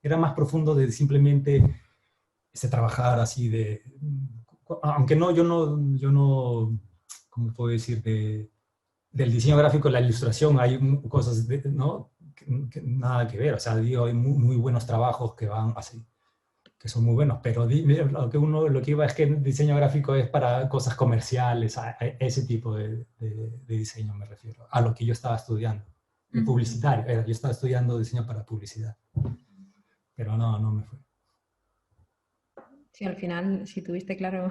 Era más profundo de simplemente trabajar así aunque no, yo no, ¿cómo puedo decir? Del diseño gráfico, la ilustración, hay cosas, ¿no? Que nada que ver, o sea, digo, hay muy buenos trabajos que van así, que son muy buenos, pero lo que iba es que el diseño gráfico es para cosas comerciales, a ese tipo de diseño me refiero, a lo que yo estaba estudiando, de Ujú. publicitario, yo estaba estudiando diseño para publicidad, pero no me fue. Sí, al final, si tuviste claro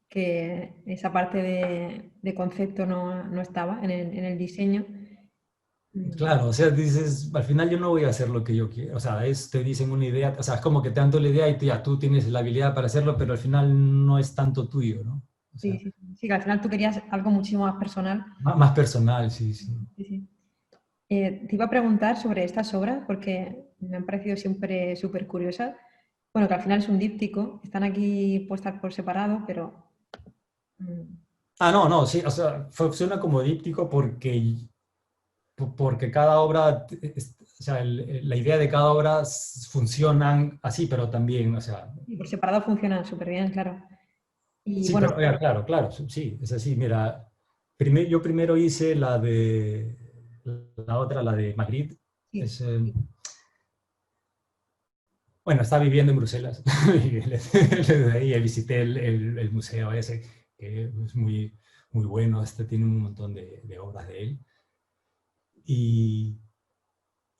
que esa parte de concepto no estaba en el diseño. mm, Claro, o sea, dices, al final yo no voy a hacer lo que yo quiero, o sea, te dicen una idea, o sea, es como que te dan toda la idea y ya tú tienes la habilidad para hacerlo, pero al final no es tanto tuyo, ¿no? O Sí, sea, sí, sí, sí, que al final tú querías algo muchísimo más personal. más personal, sí, sí. Sí, sí. Te iba a preguntar sobre estas obras porque me han parecido siempre súper curiosas. Bueno, que al final es un díptico, están aquí puestas por separado, pero mm, Ah, no, sí, o sea, funciona como díptico porque cada obra, o sea, la idea de cada obra funcionan así, pero también, o sea, y por separado funcionan súper bien, claro. Y sí, bueno, pero claro, claro, sí, es así, mira, yo primero hice la otra, la de Madrid, sí, es, bueno, estaba viviendo en Bruselas y desde ahí visité el museo ese, que es muy bueno, tiene un montón de obras de él. Y,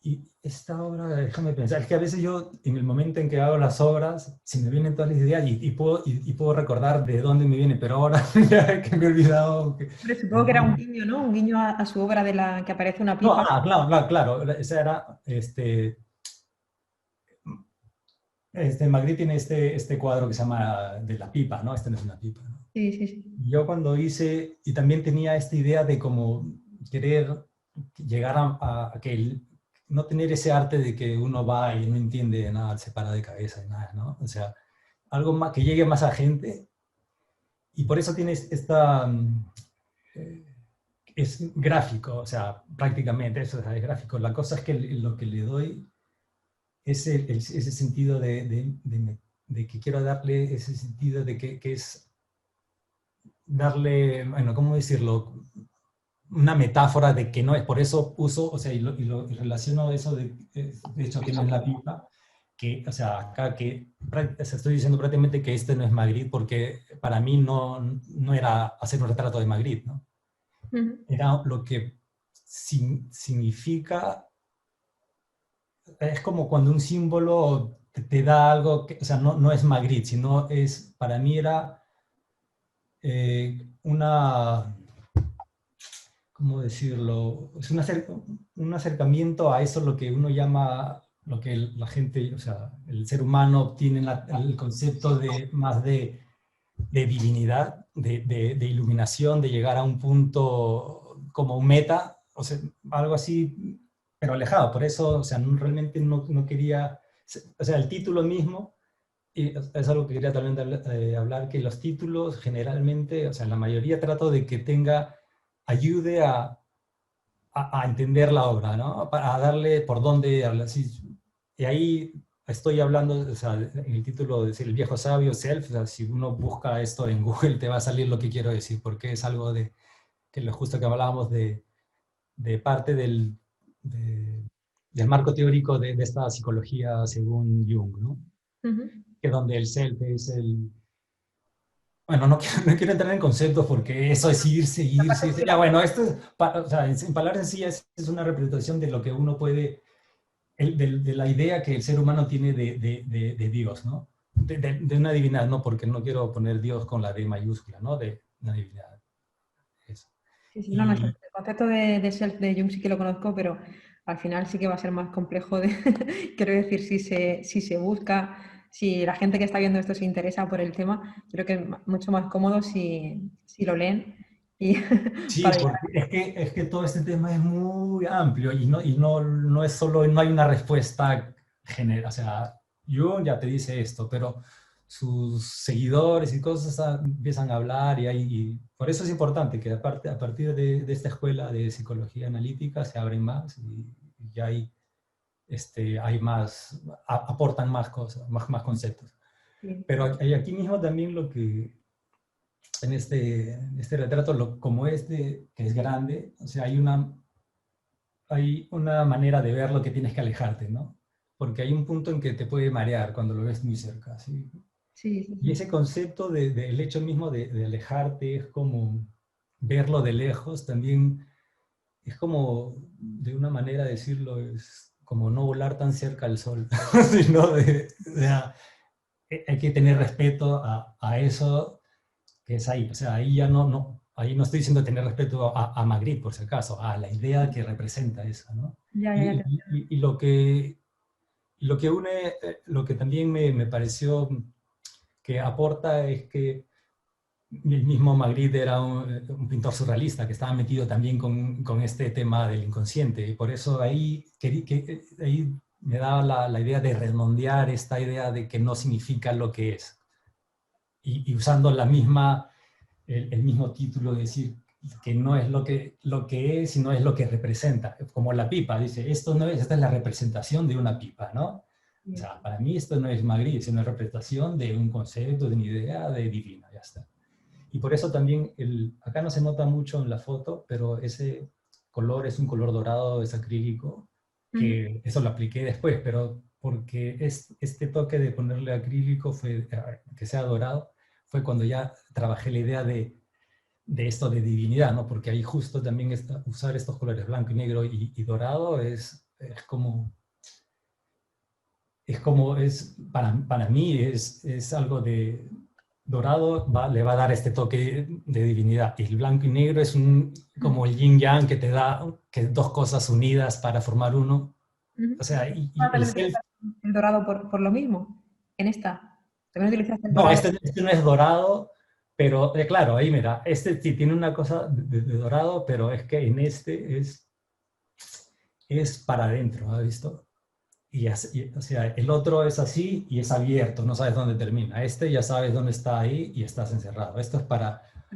y esta obra, déjame pensar, es que a veces yo, en el momento en que hago las obras, se me vienen todas las ideas y puedo recordar de dónde me viene, pero ahora ya que me he olvidado. hombre, supongo De que era un dónde. guiño, ¿no? Un guiño a su obra de la que aparece una No, pipa. claro, claro, claro, esa era, Magritte tiene este cuadro que se llama de la pipa, ¿no? Este no es una pipa, ¿no? Sí, sí, sí. Yo cuando hice, y también tenía esta idea de como querer llegar a que no tener ese arte de que uno va y no entiende nada, se para de cabeza y nada, ¿no? O sea, algo más que llegue más a gente, y por eso tienes eh, es gráfico, o sea, prácticamente eso es gráfico. La cosa es que lo que le doy es ese sentido de que quiero darle ese sentido de que es darle, bueno, ¿cómo decirlo? Una metáfora de que no es, por eso uso, o sea, y relaciono eso de hecho tienes la pipa, o sea, acá estoy diciendo prácticamente que este no es Magritte porque para mí no era hacer un retrato de Magritte, ¿no? Era lo que significa, es como cuando un símbolo te da algo, o sea, no es Magritte, sino para mí era una, ¿cómo decirlo? Es un acercamiento a eso, lo que uno llama, lo que la gente, o sea, el ser humano tiene el concepto más de divinidad, de iluminación, de llegar a un punto como un meta, o sea, algo así, pero alejado. Por eso, o sea, realmente no quería, o sea, el título mismo, y es algo que quería también hablar, que los títulos generalmente, o sea, la mayoría trato de que ayude a entender la obra, ¿no? Para darle por dónde hablar. Sí, y ahí estoy hablando, o sea, en el título de El viejo sabio, Self, o sea, si uno busca esto en Google te va a salir lo que quiero decir, porque es algo que lo justo que hablábamos de parte del marco teórico de esta psicología según Jung, ¿no? Que donde el Self es bueno, no quiero entrar en conceptos porque eso es irse. Ya, bueno, esto es, o sea, en palabras sencillas es una representación de lo que uno puede, de la idea que el ser humano tiene de Dios, ¿no? De una divinidad, no, porque no quiero poner Dios con la D mayúscula, ¿no? De una divinidad. Eso. Sí, sí, no, el Y concepto de self de Jung sí que lo conozco, pero al final sí que va a ser más complejo de, quiero decir, si se busca, si la gente que está viendo esto se interesa por el tema, creo que es mucho más cómodo si lo leen y sí, para llegar porque es que todo este tema es muy amplio y no es solo, no hay una respuesta general. O sea, Jung ya te dice esto, pero sus seguidores y cosas empiezan a hablar y por eso es importante que aparte, a partir de esta escuela de psicología analítica se abren más y ya hay más, aportan más cosas, más conceptos. sí. Pero aquí mismo también lo que en este retrato, como que es grande, o sea, hay una manera de verlo que tienes que alejarte, ¿no? Porque hay un punto en que te puede marear cuando lo ves muy cerca, ¿sí? Sí, sí, Y sí. ese concepto del hecho mismo de alejarte es como verlo de lejos, también es como, de una manera de decirlo, es como no volar tan cerca al sol, sino hay que tener respeto a eso que es ahí. O sea, ahí ya ahí no estoy diciendo tener respeto a Magritte, por si acaso, a la idea que representa esa, ¿no? Ya, ya, Y, ya te y lo que lo que también me pareció que aporta es que el mismo Magritte era un pintor surrealista que estaba metido también con este tema del inconsciente, y por eso ahí me daba la idea de redondear esta idea de que no significa lo que es. Y usando el mismo título, decir que no es lo que es, sino es lo que representa. Como la pipa, dice, esta es la representación de una pipa, ¿no? O sea, para mí esto no es Magritte, es una representación de un concepto, de una idea de divina, ya está. Y por eso también, acá no se nota mucho en la foto, pero ese color es un color dorado, es acrílico, Ujú. que eso lo apliqué después, pero porque este toque de ponerle acrílico, que sea dorado, fue cuando ya trabajé la idea de esto de divinidad, ¿no? Porque ahí justo también usar estos colores blanco y negro y dorado para mí es algo de dorado, le va a dar este toque de divinidad. Y el blanco y negro es como el yin yang que te da que dos cosas unidas para formar uno. Ujú. O sea, y el También self. utilizas el dorado por lo mismo, en esta. También utilizaste el No, dorado. este no es dorado, pero claro, ahí mira, este sí tiene una cosa de dorado, pero es que en este es para adentro, ¿has visto? O sea, el otro es así y es abierto, no sabes dónde termina. Este ya sabes dónde está ahí y estás encerrado. Esto es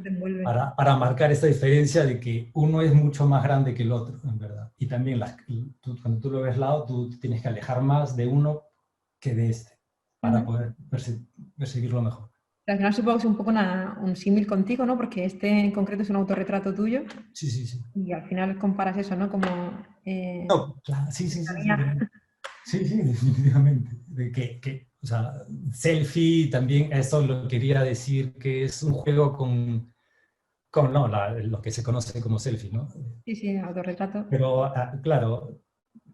Te envuelve. para marcar esta diferencia de que uno es mucho más grande que el otro, en verdad. Y también cuando tú lo ves lado, tú tienes que alejar más de uno que de este para Ujú. poder percibirlo mejor. Al final supongo que es un poco un símil contigo, ¿no? Porque este en concreto es un autorretrato tuyo Sí, sí, sí. y al final comparas eso, ¿no? Como No, claro, sí, sí, la sí, sí. mía. Sí, sí, definitivamente. De o sea, selfie también, eso lo quería decir, que es un juego con no, lo que se conoce como selfie, ¿no? Sí, sí, autorretrato. Pero, claro,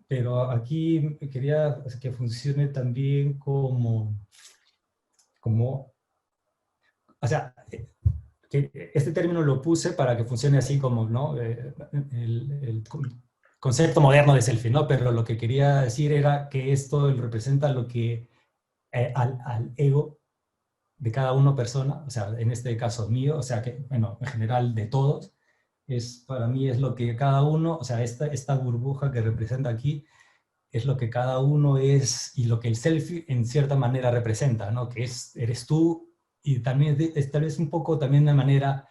pero aquí quería que funcione también como, o sea, que este término lo puse para que funcione así como, ¿no? El concepto moderno de selfie, ¿no? Pero lo que quería decir era que esto representa lo que al ego de cada uno persona, o sea, en este caso mío, o sea, que, bueno, en general de todos, para mí es lo que cada uno, o sea, esta burbuja que representa aquí, es lo que cada uno es y lo que el selfie en cierta manera representa, ¿no? Que eres tú y también es tal vez un poco también de manera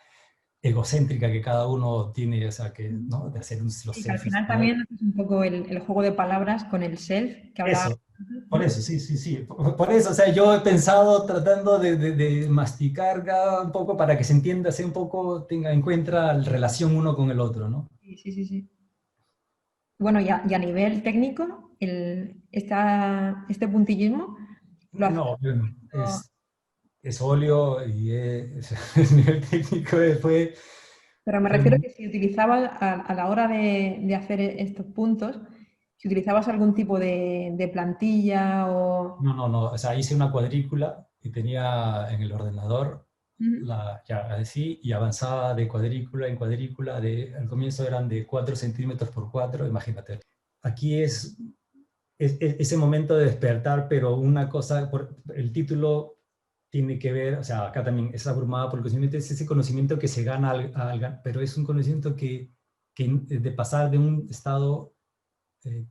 egocéntrica que cada uno tiene, o sea, que, ¿no? De hacer los Sí, que al selfies. final también es un poco el juego de palabras con el self que hablaba Eso, antes, por ¿no? eso, sí, sí, sí. Por eso, o sea, yo he pensado tratando de masticar un poco para que se entienda, así un poco, tenga en cuenta la relación uno con el otro, ¿no? Sí, sí, sí, sí. Bueno, y a nivel técnico, este puntillismo lo hace. No, bueno, es óleo y es nivel técnico, fue Pero me refiero que si utilizabas a la hora de hacer estos puntos, si utilizabas algún tipo de plantilla o... no, no, no, o sea, hice una cuadrícula y tenía en el ordenador Ujú. ya así, y avanzaba de cuadrícula en cuadrícula, al comienzo eran de 4 centímetros por 4, imagínate. Aquí ese momento de despertar, pero una cosa, el título tiene que ver, o sea, acá también es abrumada por el conocimiento, es ese conocimiento que se gana, pero es un conocimiento que de pasar de un estado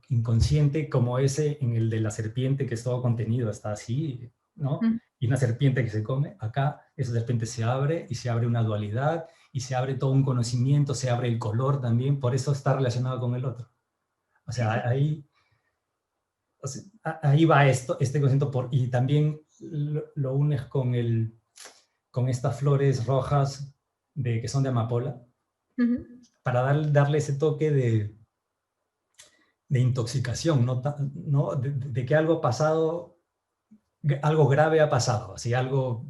inconsciente como ese en el de la serpiente, que es todo contenido, está así, ¿no? Ujú. Y una serpiente que se come, acá esa serpiente se abre y se abre una dualidad y se abre todo un conocimiento, se abre el color también, por eso está relacionado con el otro. O Sí, sea, sí. ahí, o sea, ahí va este concepto, y también lo unes con estas flores rojas que son de amapola, Ujú. para darle ese toque de intoxicación, ¿no? ¿No? De que algo pasado, algo grave ha pasado, así algo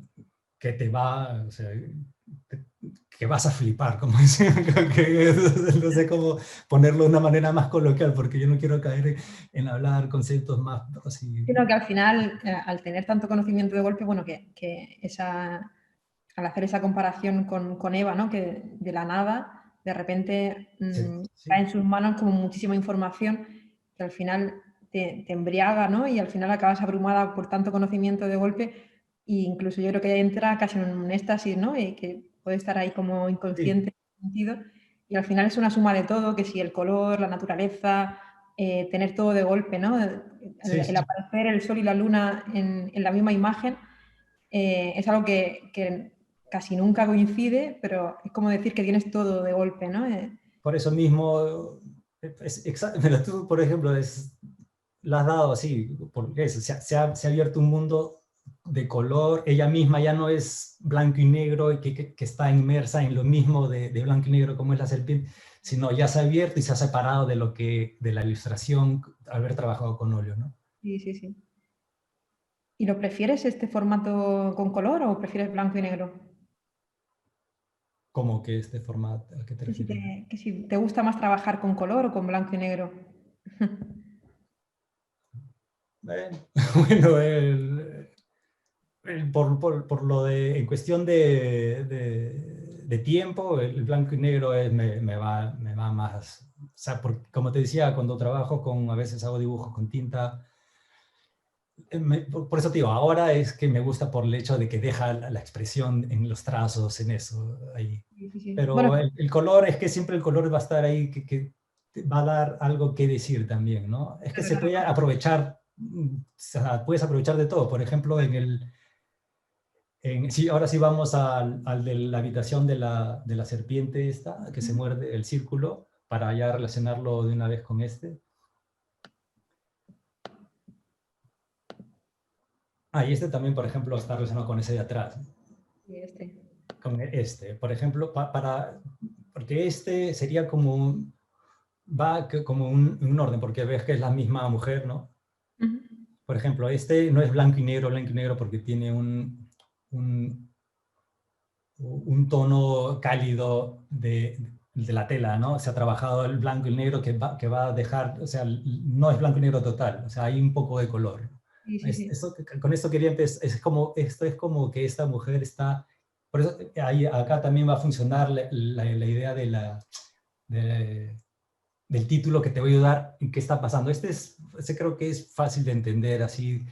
que te va, o sea, que vas a flipar, como dicen, no sé cómo ponerlo de una manera más coloquial, porque yo no quiero caer en hablar conceptos más así. Sino que al final, al tener tanto conocimiento de golpe, bueno, al hacer esa comparación con Eva, ¿no? Que de la nada, de repente Sí, cae sí, en sus manos como muchísima información que al final te embriaga, ¿no? Y al final acabas abrumada por tanto conocimiento de golpe e incluso yo creo que entra casi en un éxtasis, ¿no? Y que puede estar ahí como sí, inconsciente en ese sentido. Y al final es una suma de todo, que si el color, la naturaleza, tener todo de golpe, ¿no? sí, El sí. aparecer el sol y la luna en la misma imagen es algo que casi nunca coincide, pero es como decir que tienes todo de golpe, ¿no? Por eso mismo, mira, tú, por ejemplo, la has dado así, porque se ha abierto un mundo de color, ella misma ya no es blanco y negro y que está inmersa en lo mismo de blanco y negro como es la serpiente, sino ya se ha abierto y se ha separado de la ilustración al haber trabajado con óleo, ¿no? Sí, sí, sí. ¿Y lo prefieres este formato con color o prefieres blanco y negro? Como que este formato, ¿a qué te refieres? Que si te gusta más trabajar con color o con blanco y negro. Bueno, bueno, por lo en cuestión de tiempo, el blanco y negro me va más. O sea, como te decía, cuando trabajo a veces hago dibujos con tinta, por eso te digo, ahora es que me gusta por el hecho de que deja la expresión en los trazos, en eso, ahí. Sí, sí, sí. Bueno, Pero el color, es que siempre el color va a estar ahí, que te va a dar algo que decir también, ¿no? Es que claro, se claro. puede aprovechar, o sea, puedes aprovechar de todo. Por ejemplo, sí, ahora sí vamos al de la habitación de la serpiente esta, que se muerde el círculo, para ya relacionarlo de una vez con este. Ah, y este también, por ejemplo, está relacionado con ese de atrás, ¿no? Sí, este. Con este, por ejemplo, porque este sería como como un orden, porque ves que es la misma mujer, ¿no? por ejemplo, este no es blanco y negro porque tiene un, un tono cálido de la tela, ¿no? Se ha trabajado el blanco y el negro que va a dejar, o sea, no es blanco y negro total, o sea, hay un poco de color. Sí, sí, sí. Con esto quería empezar, esto es como que esta mujer está, por eso ahí, acá también va a funcionar la idea de- del título que te voy a ayudar en qué está pasando. Este creo que es fácil de entender así,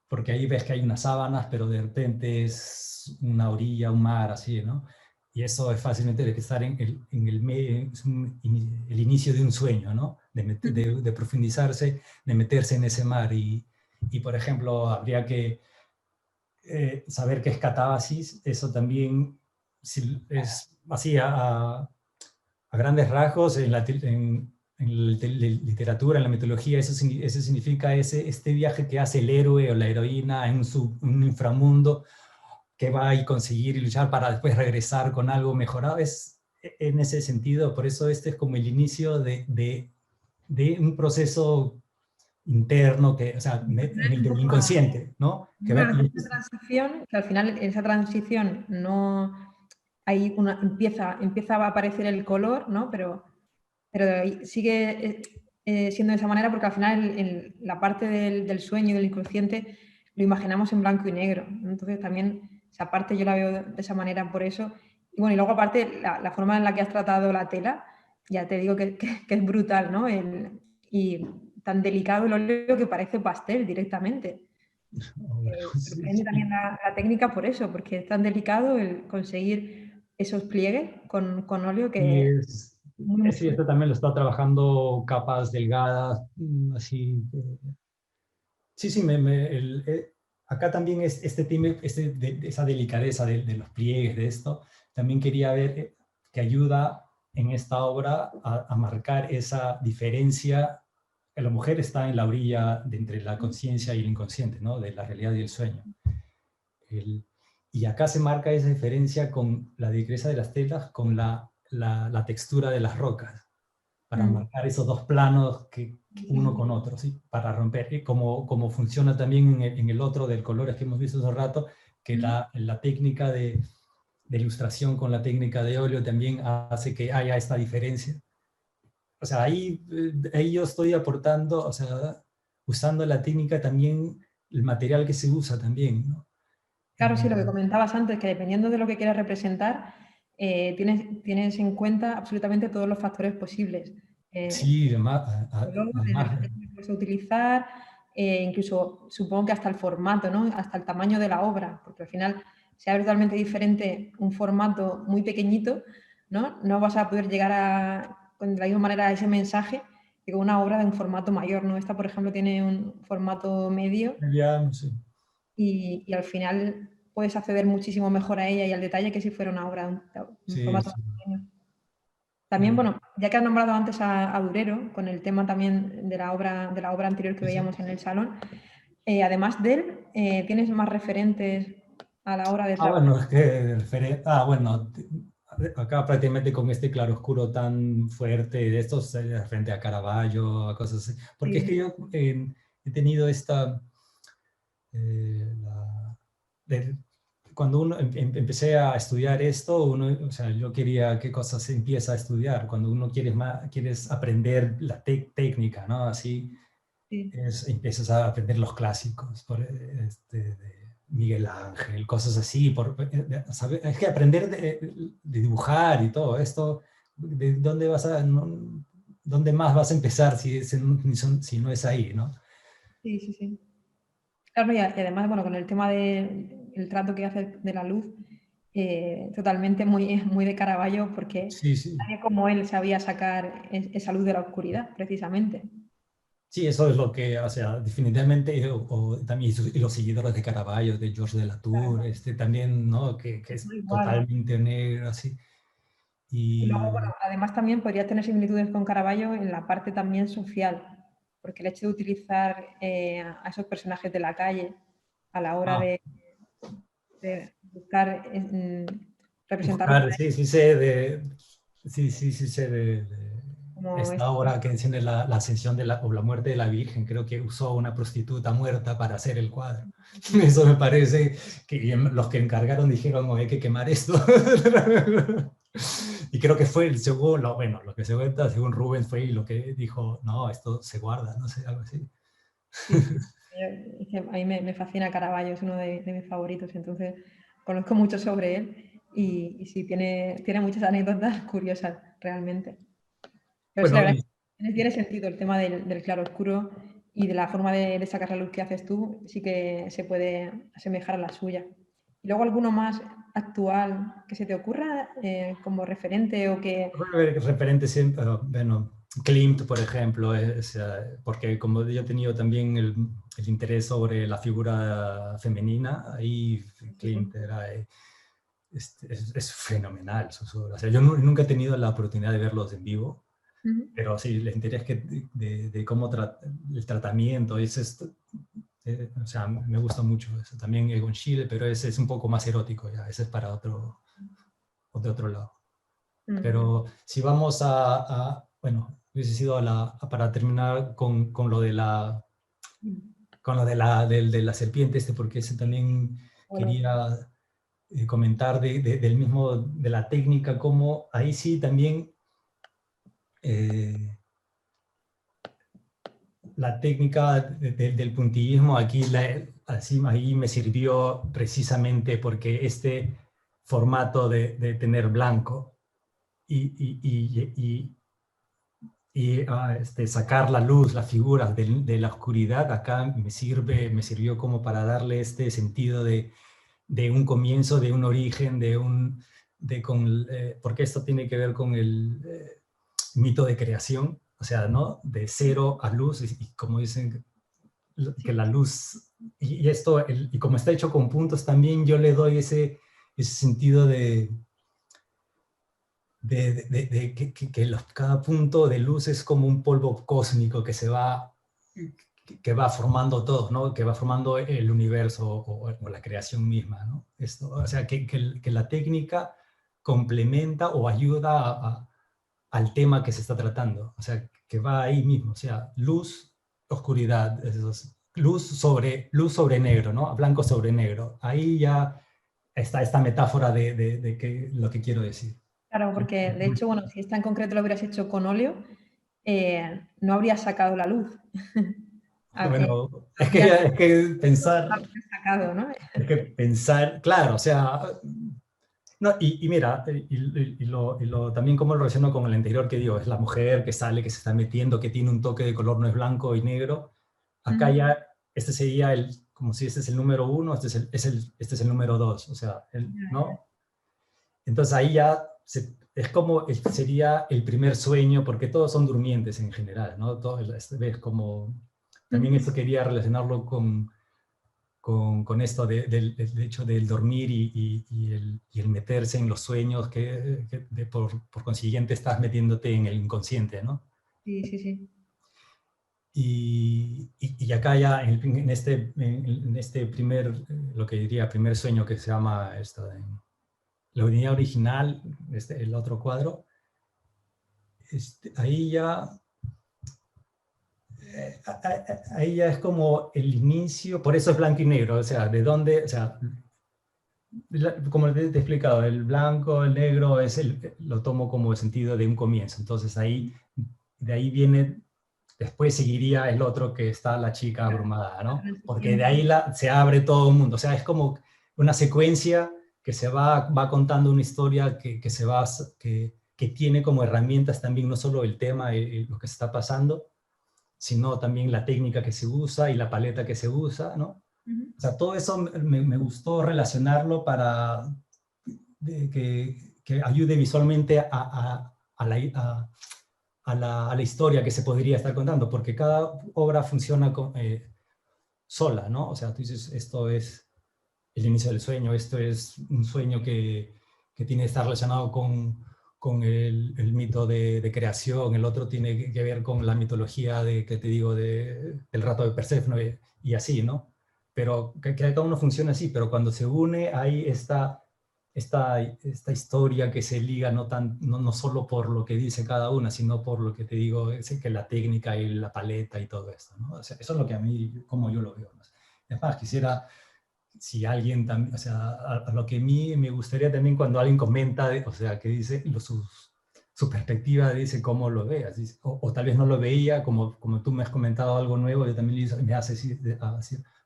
porque ahí ves que hay unas sábanas, pero de repente es una orilla, un mar, así, ¿no? Y eso es fácilmente de estar en el medio, es el inicio de un sueño, ¿no? De profundizarse, de meterse en ese mar. Y por ejemplo, habría que saber qué es catábasis, eso también si es así a grandes rasgos en la literatura, en la mitología, eso significa este viaje que hace el héroe o la heroína en un inframundo que va a conseguir y luchar para después regresar con algo mejorado. Es en ese sentido, por eso este es como el inicio de un proceso interno, que, o sea, en el del inconsciente, ¿no? Que va, Una transición, que al final esa transición no hay una, empieza a aparecer el color, ¿no? Pero sigue siendo de esa manera porque al final la parte del sueño y del inconsciente lo imaginamos en blanco y negro. Entonces también esa parte yo la veo de esa manera por eso. Y bueno, y luego aparte la forma en la que has tratado la tela, ya te digo que es brutal, ¿no? Y tan delicado el óleo que parece pastel directamente. Sorprende también la técnica por eso, porque es tan delicado el conseguir esos pliegues con óleo y que muy sí, esto también lo está trabajando capas delgadas, así. Sí, sí, acá también es este tema, de esa delicadeza de los pliegues, de esto, también quería ver que ayuda en esta obra a marcar esa diferencia, que la mujer está en la orilla de entre la conciencia y el inconsciente, ¿no? De la realidad y el sueño. El- y acá se marca esa diferencia con la delicadeza de las telas, con la textura de las rocas para marcar esos dos planos que uno con otro, ¿sí? Para romper. Y como funciona también en el otro del colores que hemos visto hace rato, que la técnica de ilustración con la técnica de óleo también hace que haya esta diferencia. O sea, ahí yo estoy aportando, o sea, usando la técnica también, el material que se usa también, ¿no? Claro, sí, lo que comentabas antes, que dependiendo de lo que quieras representar, tienes en cuenta absolutamente todos los factores posibles. Sí, además, Color, desde la técnica que vas a utilizar, incluso supongo que hasta el formato, ¿no? Hasta el tamaño de la obra, porque al final sea totalmente diferente un formato muy pequeñito, ¿no? No vas a poder llegar de la misma manera a ese mensaje que con una obra de un formato mayor, ¿no? Esta, por ejemplo, tiene un formato medio ya, sí. y al final puedes acceder muchísimo mejor a ella y al detalle que si fuera una obra de un Sí, formato sí. más pequeño. También, bueno, ya que has nombrado antes a Durero, con el tema también de la obra anterior que Sí, sí. veíamos en el salón, además de él, ¿tienes más referentes a la hora de Ah, trabajar? bueno, es que bueno, acá prácticamente con este claroscuro tan fuerte de estos, frente a Caravaggio, a cosas así, porque es Sí, que yo he tenido de- cuando empecé a estudiar esto, o sea, yo quería qué cosas se empieza a estudiar, cuando uno quiere quieres aprender la técnica, ¿no? Así, sí. empiezas a aprender los clásicos, de Miguel Ángel, cosas así. Es que aprender de dibujar y todo esto, ¿de dónde dónde más vas a empezar si no es ahí, ¿no? Sí, sí, sí. Claro, y además, bueno, con el tema del trato que hace de la luz, totalmente muy de Caravaggio, porque Sí, sí. nadie como él sabía sacar esa luz de la oscuridad, precisamente. Sí, eso es lo que, o sea, definitivamente, o también y los seguidores de Caravaggio, de Georges de Latour, Claro, también, ¿no? Que no es igual. totalmente negro, así. Y luego, bueno, Y además también podría tener similitudes con Caravaggio en la parte también social, porque el hecho de utilizar a esos personajes de la calle a la hora ah, de buscar representarlos buscar, sí, sí sé de, sí, sí, sí sé de, como esta obra que tiene la ascensión o la muerte de la Virgen, creo que usó una prostituta muerta para hacer el cuadro. Eso me parece que los que encargaron dijeron, "Oh, hay que quemar esto". Y creo que fue el segundo, bueno, lo que se cuenta según Rubens fue lo que dijo, no, esto se guarda, no sé, algo así. Sí, sí. Es que a mí me fascina Caravaggio, es uno de mis favoritos, entonces conozco mucho sobre él y sí, tiene muchas anécdotas curiosas realmente. Pero sí, la Bueno, verdad es que tiene sentido el tema del claroscuro y de la forma de sacar la luz que haces tú, sí que se puede asemejar a la suya. ¿Y luego alguno más actual que se te ocurra como referente o que... referente siempre, bueno, Klimt, por ejemplo, porque como yo he tenido también el interés sobre la figura femenina, ahí Sí, sí. Klimt era, es fenomenal. O sea, yo nunca he tenido la oportunidad de verlos en vivo, Ujú. pero sí, el interés de cómo el tratamiento, o sea, me gusta mucho eso. También Egon Schiele, pero ese es un poco más erótico ya, ese es para de otro lado. Mm. Pero si vamos bueno, hubiese sido para terminar con lo de con lo de la serpiente, porque ese también Bueno, quería comentar del mismo, de la técnica, como ahí sí también eh, la técnica del puntillismo aquí, así, ahí me sirvió precisamente porque este formato de tener blanco y sacar la luz, las figuras de la oscuridad, acá me sirvió como para darle este sentido de un comienzo, de un origen, porque esto tiene que ver con el mito de creación, o sea, ¿no? De cero a luz, y como dicen, que sí, la luz, y como está hecho con puntos, también yo le doy ese sentido que cada punto de luz es como un polvo cósmico que va formando todo, ¿no? Que va formando el universo o la creación misma, ¿no? Esto, o sea, que la técnica complementa o ayuda al tema que se está tratando, o sea, que va ahí mismo, o sea, luz, oscuridad, luz sobre negro, ¿no? Blanco sobre negro. Ahí ya está esta metáfora de lo que quiero decir. claro, porque de hecho, bueno, si esta en concreto lo hubieras hecho con óleo, no habrías sacado la luz. Bueno, Habrías sacado, ¿no? es que pensar, claro, o sea, no, y mira, también como lo relaciono con el anterior que digo, es la mujer que sale, que se está metiendo, que tiene un toque de color, no es blanco y negro. Acá Ujú. ya, este sería como si este es el número uno, este es el número dos, o sea, ¿no? Entonces ahí ya es como sería el primer sueño, porque todos son durmientes en general, ¿no? Ves como, también Ujú. eso quería relacionarlo con esto del hecho del dormir y el meterse en los sueños, por consiguiente estás metiéndote en el inconsciente, ¿no? Sí, sí, sí. Y acá ya en este primer, lo que diría, primer sueño que se llama esto, la unidad original, el otro cuadro, ahí ya ahí ya es como el inicio, por eso es blanco y negro, o sea, de dónde, o sea, como te he explicado, el blanco, el negro, lo tomo como el sentido de un comienzo. Entonces ahí, de ahí viene, después seguiría el otro que está la chica abrumada, La ¿no? Porque de transición. ahí se abre todo el mundo. O sea, es como una secuencia que va contando una historia que tiene como herramientas también no solo el tema, lo que se está pasando, sino también la técnica que se usa y la paleta que se usa, ¿no? Ujú. O sea, todo eso me gustó relacionarlo para que ayude visualmente a la historia que se podría estar contando, porque cada obra funciona sola, ¿no? O sea, tú dices, esto es el inicio del sueño, esto es un sueño que tiene que estar relacionado con el mito de creación, el otro tiene que ver con la mitología que te digo, del rato de Perséfone y así, ¿no? Pero que cada uno funciona así, pero cuando se une hay esta historia que se liga no solo por lo que dice cada una, sino por lo que te digo, es que la técnica y la paleta y todo esto, ¿no? O sea, eso es lo que a mí, como yo lo veo, ¿no? Es más, quisiera, si alguien también, o sea, a lo que a mí me gustaría también cuando alguien comenta, o sea, que dice su perspectiva, dice cómo lo ve, o tal vez no lo veía, como tú me has comentado algo nuevo, yo también me hace decir,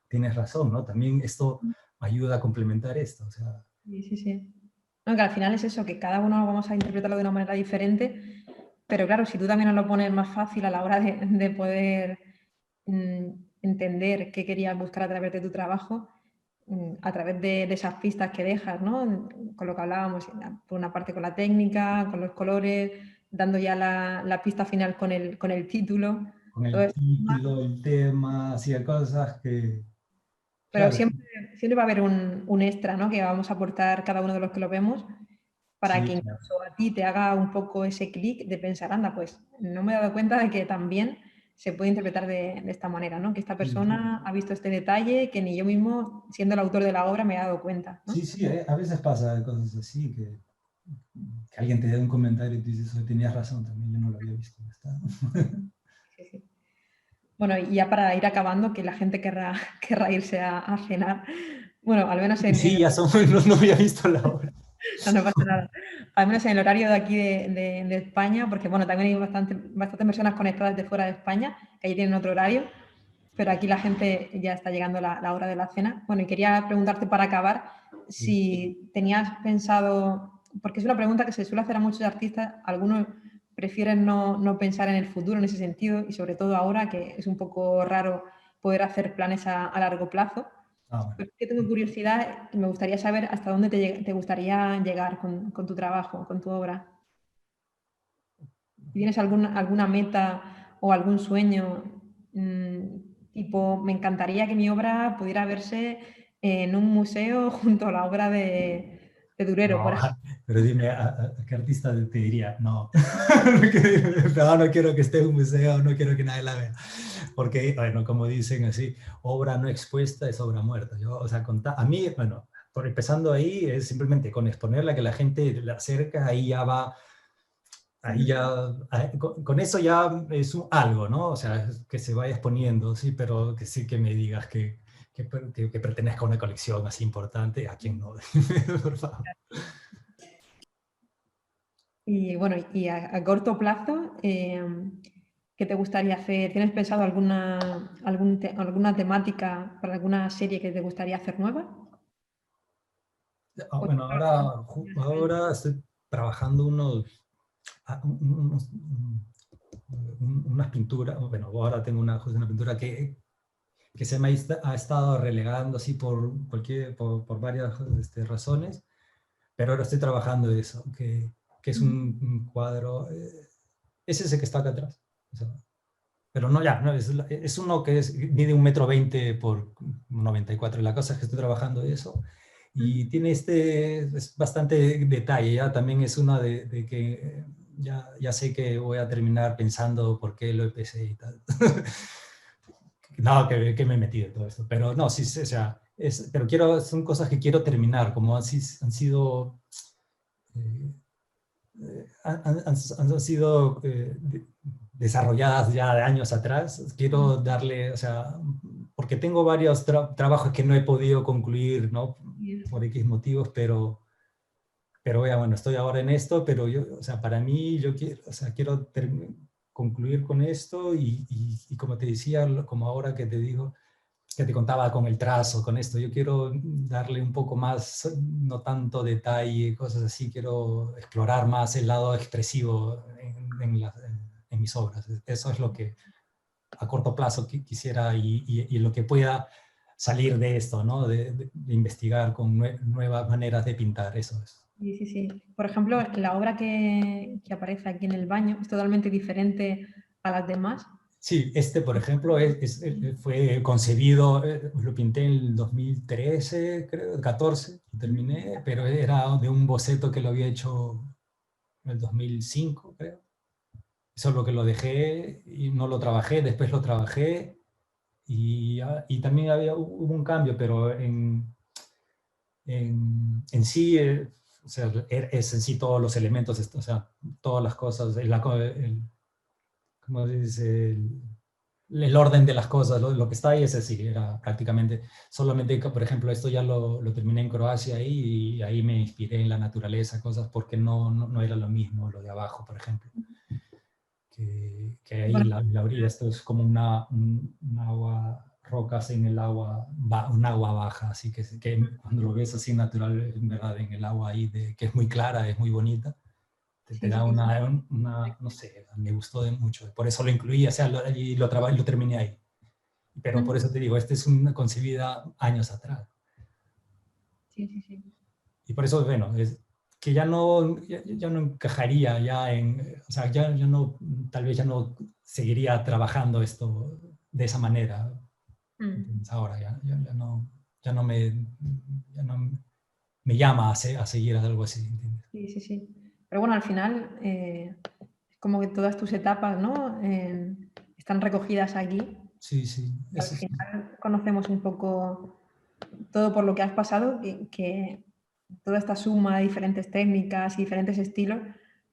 tienes razón, ¿no? También esto ayuda a complementar esto, o sea. Sí, sí, sí. No, que al final es eso, que cada uno vamos a interpretarlo de una manera diferente, pero claro, si tú también nos lo pones más fácil a la hora de poder entender qué querías buscar a través de tu trabajo, a través de esas pistas que dejas, ¿no? Con lo que hablábamos, por una parte con la técnica, con los colores, dando ya la pista final con el título. Con Todo el esto. título, el tema, hacía cosas que, Pero claro, siempre va a haber un extra, ¿no? Que vamos a aportar cada uno de los que lo vemos para que sí, claro. incluso a ti te haga un poco ese clic de pensar, anda, pues no me he dado cuenta de que también se puede interpretar de esta manera, ¿no? Que esta Sí, persona ha visto este detalle que ni yo mismo, siendo el autor de la obra, me he dado cuenta, ¿no? sí, sí, a veces pasa cosas así, que alguien te da un comentario y tú dices, "Oh, tenías razón, también yo no lo había visto". Ya está. Sí, sí. Bueno, y ya para ir acabando, que la gente querrá irse a cenar. Bueno, al menos Sí, ya somos, no había visto la hora. no, no pasa nada. Al menos en el horario de aquí de España, porque bueno, también hay bastantes personas conectadas de fuera de España, que allí tienen otro horario, pero aquí la gente ya está llegando la hora de la cena. Bueno, y quería preguntarte para acabar Sí. si tenías pensado, porque es una pregunta que se suele hacer a muchos artistas, algunos prefieren no pensar en el futuro en ese sentido, y sobre todo ahora que es un poco raro poder hacer planes a largo plazo. Ah, bueno. Pues que tengo curiosidad y me gustaría saber hasta dónde te gustaría llegar con tu trabajo, con tu obra. ¿Tienes alguna meta o algún sueño? Tipo, me encantaría que mi obra pudiera verse en un museo junto a la obra de Durero, por No, ejemplo. pero dime, ¿a qué artista te diría? No. No quiero que esté en un museo, no quiero que nadie la vea. Porque, bueno, como dicen así, obra no expuesta es obra muerta. Yo, o sea, a mí, bueno, por empezando ahí, es simplemente con exponerla, que la gente la acerca, ahí ya va, ahí ya, con eso ya es algo, ¿no? O sea, que se vaya exponiendo, sí, pero que sí que me digas que pertenezca a una colección así importante, ¿a quién no? Por favor. Y bueno, y a corto plazo, ¿qué te gustaría hacer? ¿Tienes pensado alguna temática para alguna serie que te gustaría hacer nueva? ¿O Bueno, ahora estoy trabajando unas pinturas, bueno, ahora tengo justo una pintura que se me ha estado relegando así por varias razones, pero ahora estoy trabajando eso, que es un cuadro, es ese que está acá atrás. O sea, pero no, ya, no, es uno que mide 1,20 m por 94. La cosa es que estoy trabajando eso y tiene es bastante detalle. Ya también es una de que ya sé que voy a terminar pensando por qué lo empecé y tal. No, que me he metido en todo esto. Pero no, sí, o sea, pero son cosas que quiero terminar, como han sido, eh, han sido desarrolladas ya de años atrás. Quiero darle, o sea, porque tengo varios trabajos que no he podido concluir, ¿no? Por X motivos, pero ya, bueno, estoy ahora en esto, pero yo, o sea, para mí, yo quiero, o sea, quiero concluir con esto y como te decía, como ahora que te digo, que te contaba con el trazo, con esto, yo quiero darle un poco más, no tanto detalle, cosas así, quiero explorar más el lado expresivo en mis obras. Eso es lo que a corto plazo quisiera y lo que pueda salir de esto, ¿no? De investigar con nuevas maneras de pintar, eso es. Sí, sí, sí. Por ejemplo, la obra que aparece aquí en el baño es totalmente diferente a las demás. Sí, por ejemplo, fue concebido, lo pinté en el 2013, creo, 14, lo terminé, pero era de un boceto que lo había hecho en el 2005, creo. Solo que lo dejé y no lo trabajé, después lo trabajé y también hubo un cambio, pero en sí o sea, es en sí todos los elementos, o sea, todas las cosas, ¿cómo se dice? El orden de las cosas, lo que está ahí es así, era prácticamente, solamente, por ejemplo, esto ya lo terminé en Croacia ahí, y ahí me inspiré en la naturaleza, cosas porque no era lo mismo lo de abajo, por ejemplo, que ahí Bueno, la orilla, esto es como un agua, rocas en el agua, un agua baja, así que cuando lo ves así natural, en verdad, en el agua ahí, que es muy clara, es muy bonita, te sí, da sí, sí. no sé, me gustó de mucho, por eso lo incluí, o sea, y lo terminé ahí. Pero por Ujú. eso te digo, esta es una concebida años atrás. Sí, sí, sí. Y por eso, bueno, es que ya no encajaría ya o sea, ya no, tal vez ya no seguiría trabajando esto de esa manera. Mm. ¿Entiendes? Ahora ya no me, ya no me llama a seguir algo así, ¿entiendes? Sí, sí, sí. Pero bueno, al final es como que todas tus etapas, ¿no? Están recogidas aquí. Sí, sí, Al eso sí. final conocemos un poco todo por lo que has pasado, que toda esta suma de diferentes técnicas y diferentes estilos,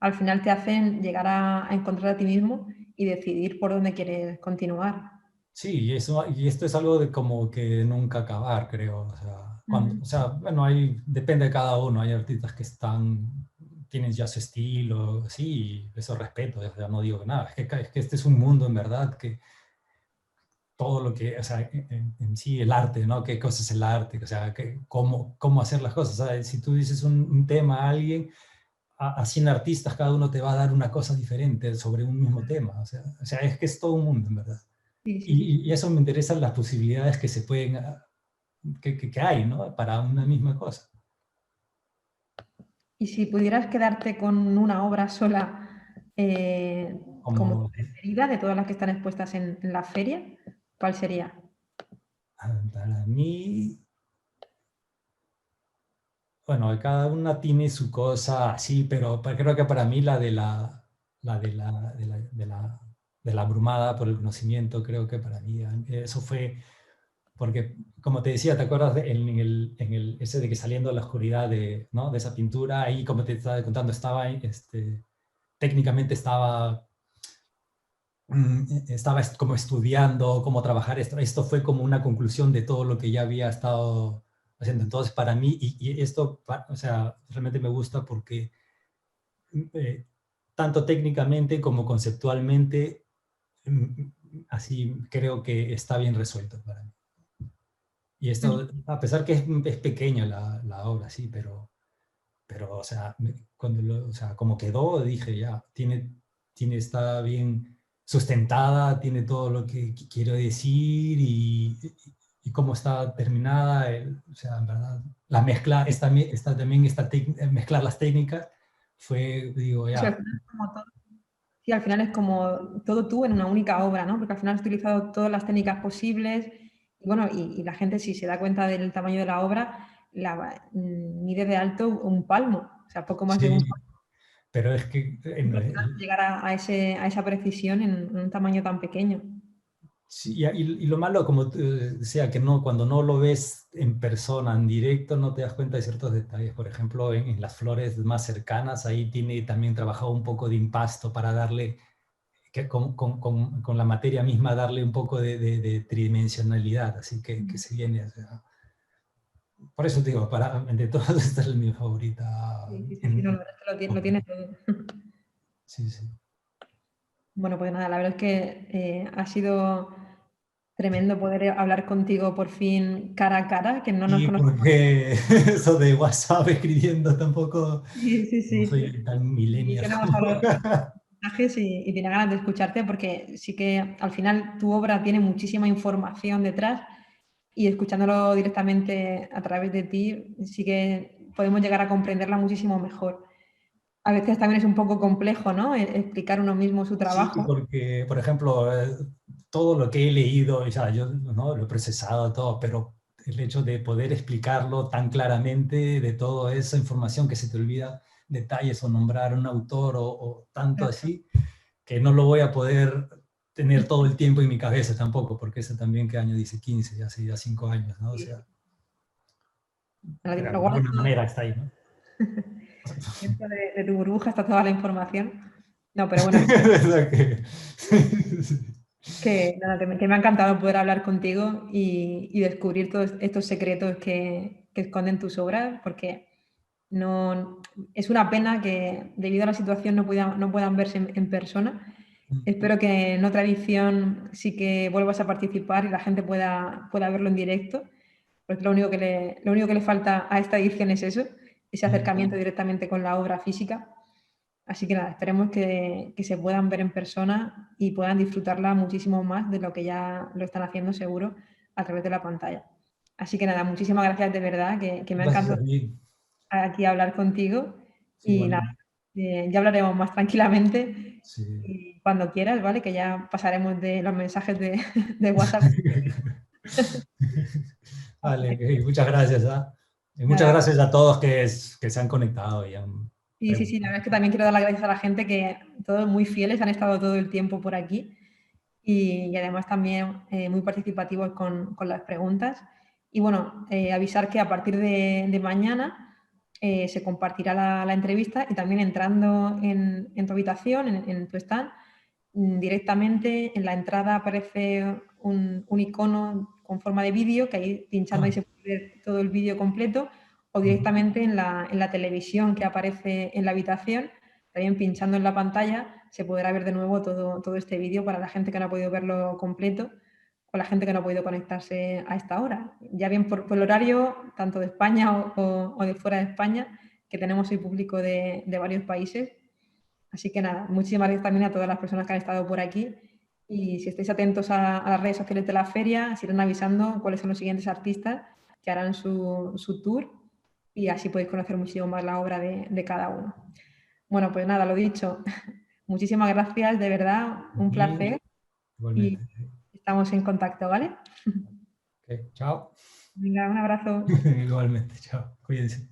al final te hacen llegar a encontrar a ti mismo y decidir por dónde quieres continuar. Sí, y esto es algo de como que nunca acabar, creo. O sea, Ujú. o sea, bueno, depende de cada uno. Hay artistas que tienen ya su estilo, sí, eso respeto, o sea, no digo nada. Es que este es un mundo, en verdad, que todo lo que, o sea, en sí el arte, ¿no? ¿Qué cosa es el arte? O sea, cómo hacer las cosas. O sea, si tú dices un tema a alguien, a 100 artistas, cada uno te va a dar una cosa diferente sobre un mismo tema. O sea, es que es todo un mundo, en verdad. Sí, sí, sí. Y eso me interesan las posibilidades que se pueden, que hay, ¿no? Para una misma cosa. Y si pudieras quedarte con una obra sola como tu Como preferida de todas las que están expuestas en la feria, ¿cuál sería? para mí, bueno, cada una tiene su cosa así, pero creo que para mí la abrumada por el conocimiento, creo que para mí eso fue, porque como te decía, ¿te acuerdas ese de que saliendo a la oscuridad ¿no? de esa pintura? Ahí, como te estaba contando, técnicamente estaba como estudiando cómo trabajar esto. Esto fue como una conclusión de todo lo que ya había estado haciendo. Entonces, para mí, y esto, o sea, realmente me gusta porque eh, tanto técnicamente como conceptualmente, así creo que está bien resuelto para mí. Y Mm. esto, a pesar que es pequeña la obra, sí, pero o sea, o sea, como quedó, dije, ya, está bien sustentada, tiene todo lo que quiero decir, y cómo está terminada, o sea, en verdad, la mezcla, mezclar las técnicas, fue, digo, Sí, al ya, final es como todo. Sí, al final es como todo tú en una única obra, ¿no? Porque al final has utilizado todas las técnicas posibles y bueno, y la gente si se da cuenta del tamaño de la obra, mide de alto un palmo, o sea, poco más de un sí, palmo. pero es que Llegar a esa precisión en un tamaño tan pequeño. sí, y lo malo, como te decía, que cuando no lo ves en persona, en directo, no te das cuenta de ciertos detalles. Por ejemplo, en las flores más cercanas, ahí tiene también trabajado un poco de impasto para darle, con la materia misma, darle un poco de tridimensionalidad, así que se viene. O sea, por eso te digo, entre todas, esta es mi favorita. Sí, sí, sí, sí, no, la verdad es que lo tiene todo. Sí, sí. Bueno, pues nada, la verdad es que ha sido tremendo poder hablar contigo por fin cara a cara, que no nos Y conocemos. porque eso de WhatsApp escribiendo tampoco, Sí, sí, no sí. soy tan Y millennial que no hemos como... hablado mensajes y tenía ganas de escucharte porque sí que al final tu obra tiene muchísima información detrás y escuchándolo directamente a través de ti sí que podemos llegar a comprenderla muchísimo mejor. A veces también es un poco complejo, ¿no? Explicar uno mismo su Sí, trabajo. porque, por ejemplo, todo lo que he leído, ya, yo no lo he procesado todo, pero el hecho de poder explicarlo tan claramente, de toda esa información que se te olvida detalles o nombrar un autor o tanto así, que no lo voy a poder tener todo el tiempo en mi cabeza tampoco, porque ese también, ¿qué año dice? 15, ya hace ya 5 años, ¿no? O sea, pero Lo de guardas alguna todo. manera está ahí, ¿no? Dentro de tu burbuja está toda la información. No, pero bueno, ¿Verdad que? nada, que me ha encantado poder hablar contigo y descubrir todos estos secretos que esconden tus obras, porque no, es una pena que debido a la situación no puedan verse en persona. Espero que en otra edición sí que vuelvas a participar y la gente pueda verlo en directo, porque lo único que le falta a esta edición es eso, ese acercamiento directamente con la obra física. Así que nada, esperemos que se puedan ver en persona y puedan disfrutarla muchísimo más de lo que ya lo están haciendo seguro a través de la pantalla. Así que nada, muchísimas gracias de verdad, que me ha Gracias encantado a ti. aquí hablar contigo Sí, y nada, igualmente. ya hablaremos más tranquilamente Sí. y cuando quieras, ¿vale? Que ya pasaremos de los mensajes de, de WhatsApp. Así Vale, que ok, muchas gracias. ¿Ah? Y muchas nada, gracias a todos que se han conectado y han sí, sí, sí, la preguntado. verdad es que también quiero dar las gracias a la gente que todos muy fieles han estado todo el tiempo por aquí y además también muy participativos con las preguntas. Y bueno, avisar que a partir de mañana se compartirá la entrevista y también entrando en tu habitación, en tu stand, directamente en la entrada aparece un icono con forma de vídeo, que ahí pinchando ahí Ah, se puede ver todo el vídeo completo, o ujú. directamente en la televisión que aparece en la habitación, también pinchando en la pantalla se podrá ver de nuevo todo este vídeo para la gente que no ha podido verlo completo o la gente que no ha podido conectarse a esta hora. Ya bien por el horario, tanto de España o de fuera de España, que tenemos hoy público de varios países. Así que nada, muchísimas gracias también a todas las personas que han estado por aquí. Y si estáis atentos a las redes sociales de la feria, os irán avisando cuáles son los siguientes artistas que harán su tour y así podéis conocer muchísimo más la obra de cada uno. Bueno, pues nada, lo dicho. Muchísimas gracias, de verdad, un Y placer y igualmente. estamos en contacto, ¿vale? Ok, chao. Venga, un abrazo. Igualmente, chao. Cuídense.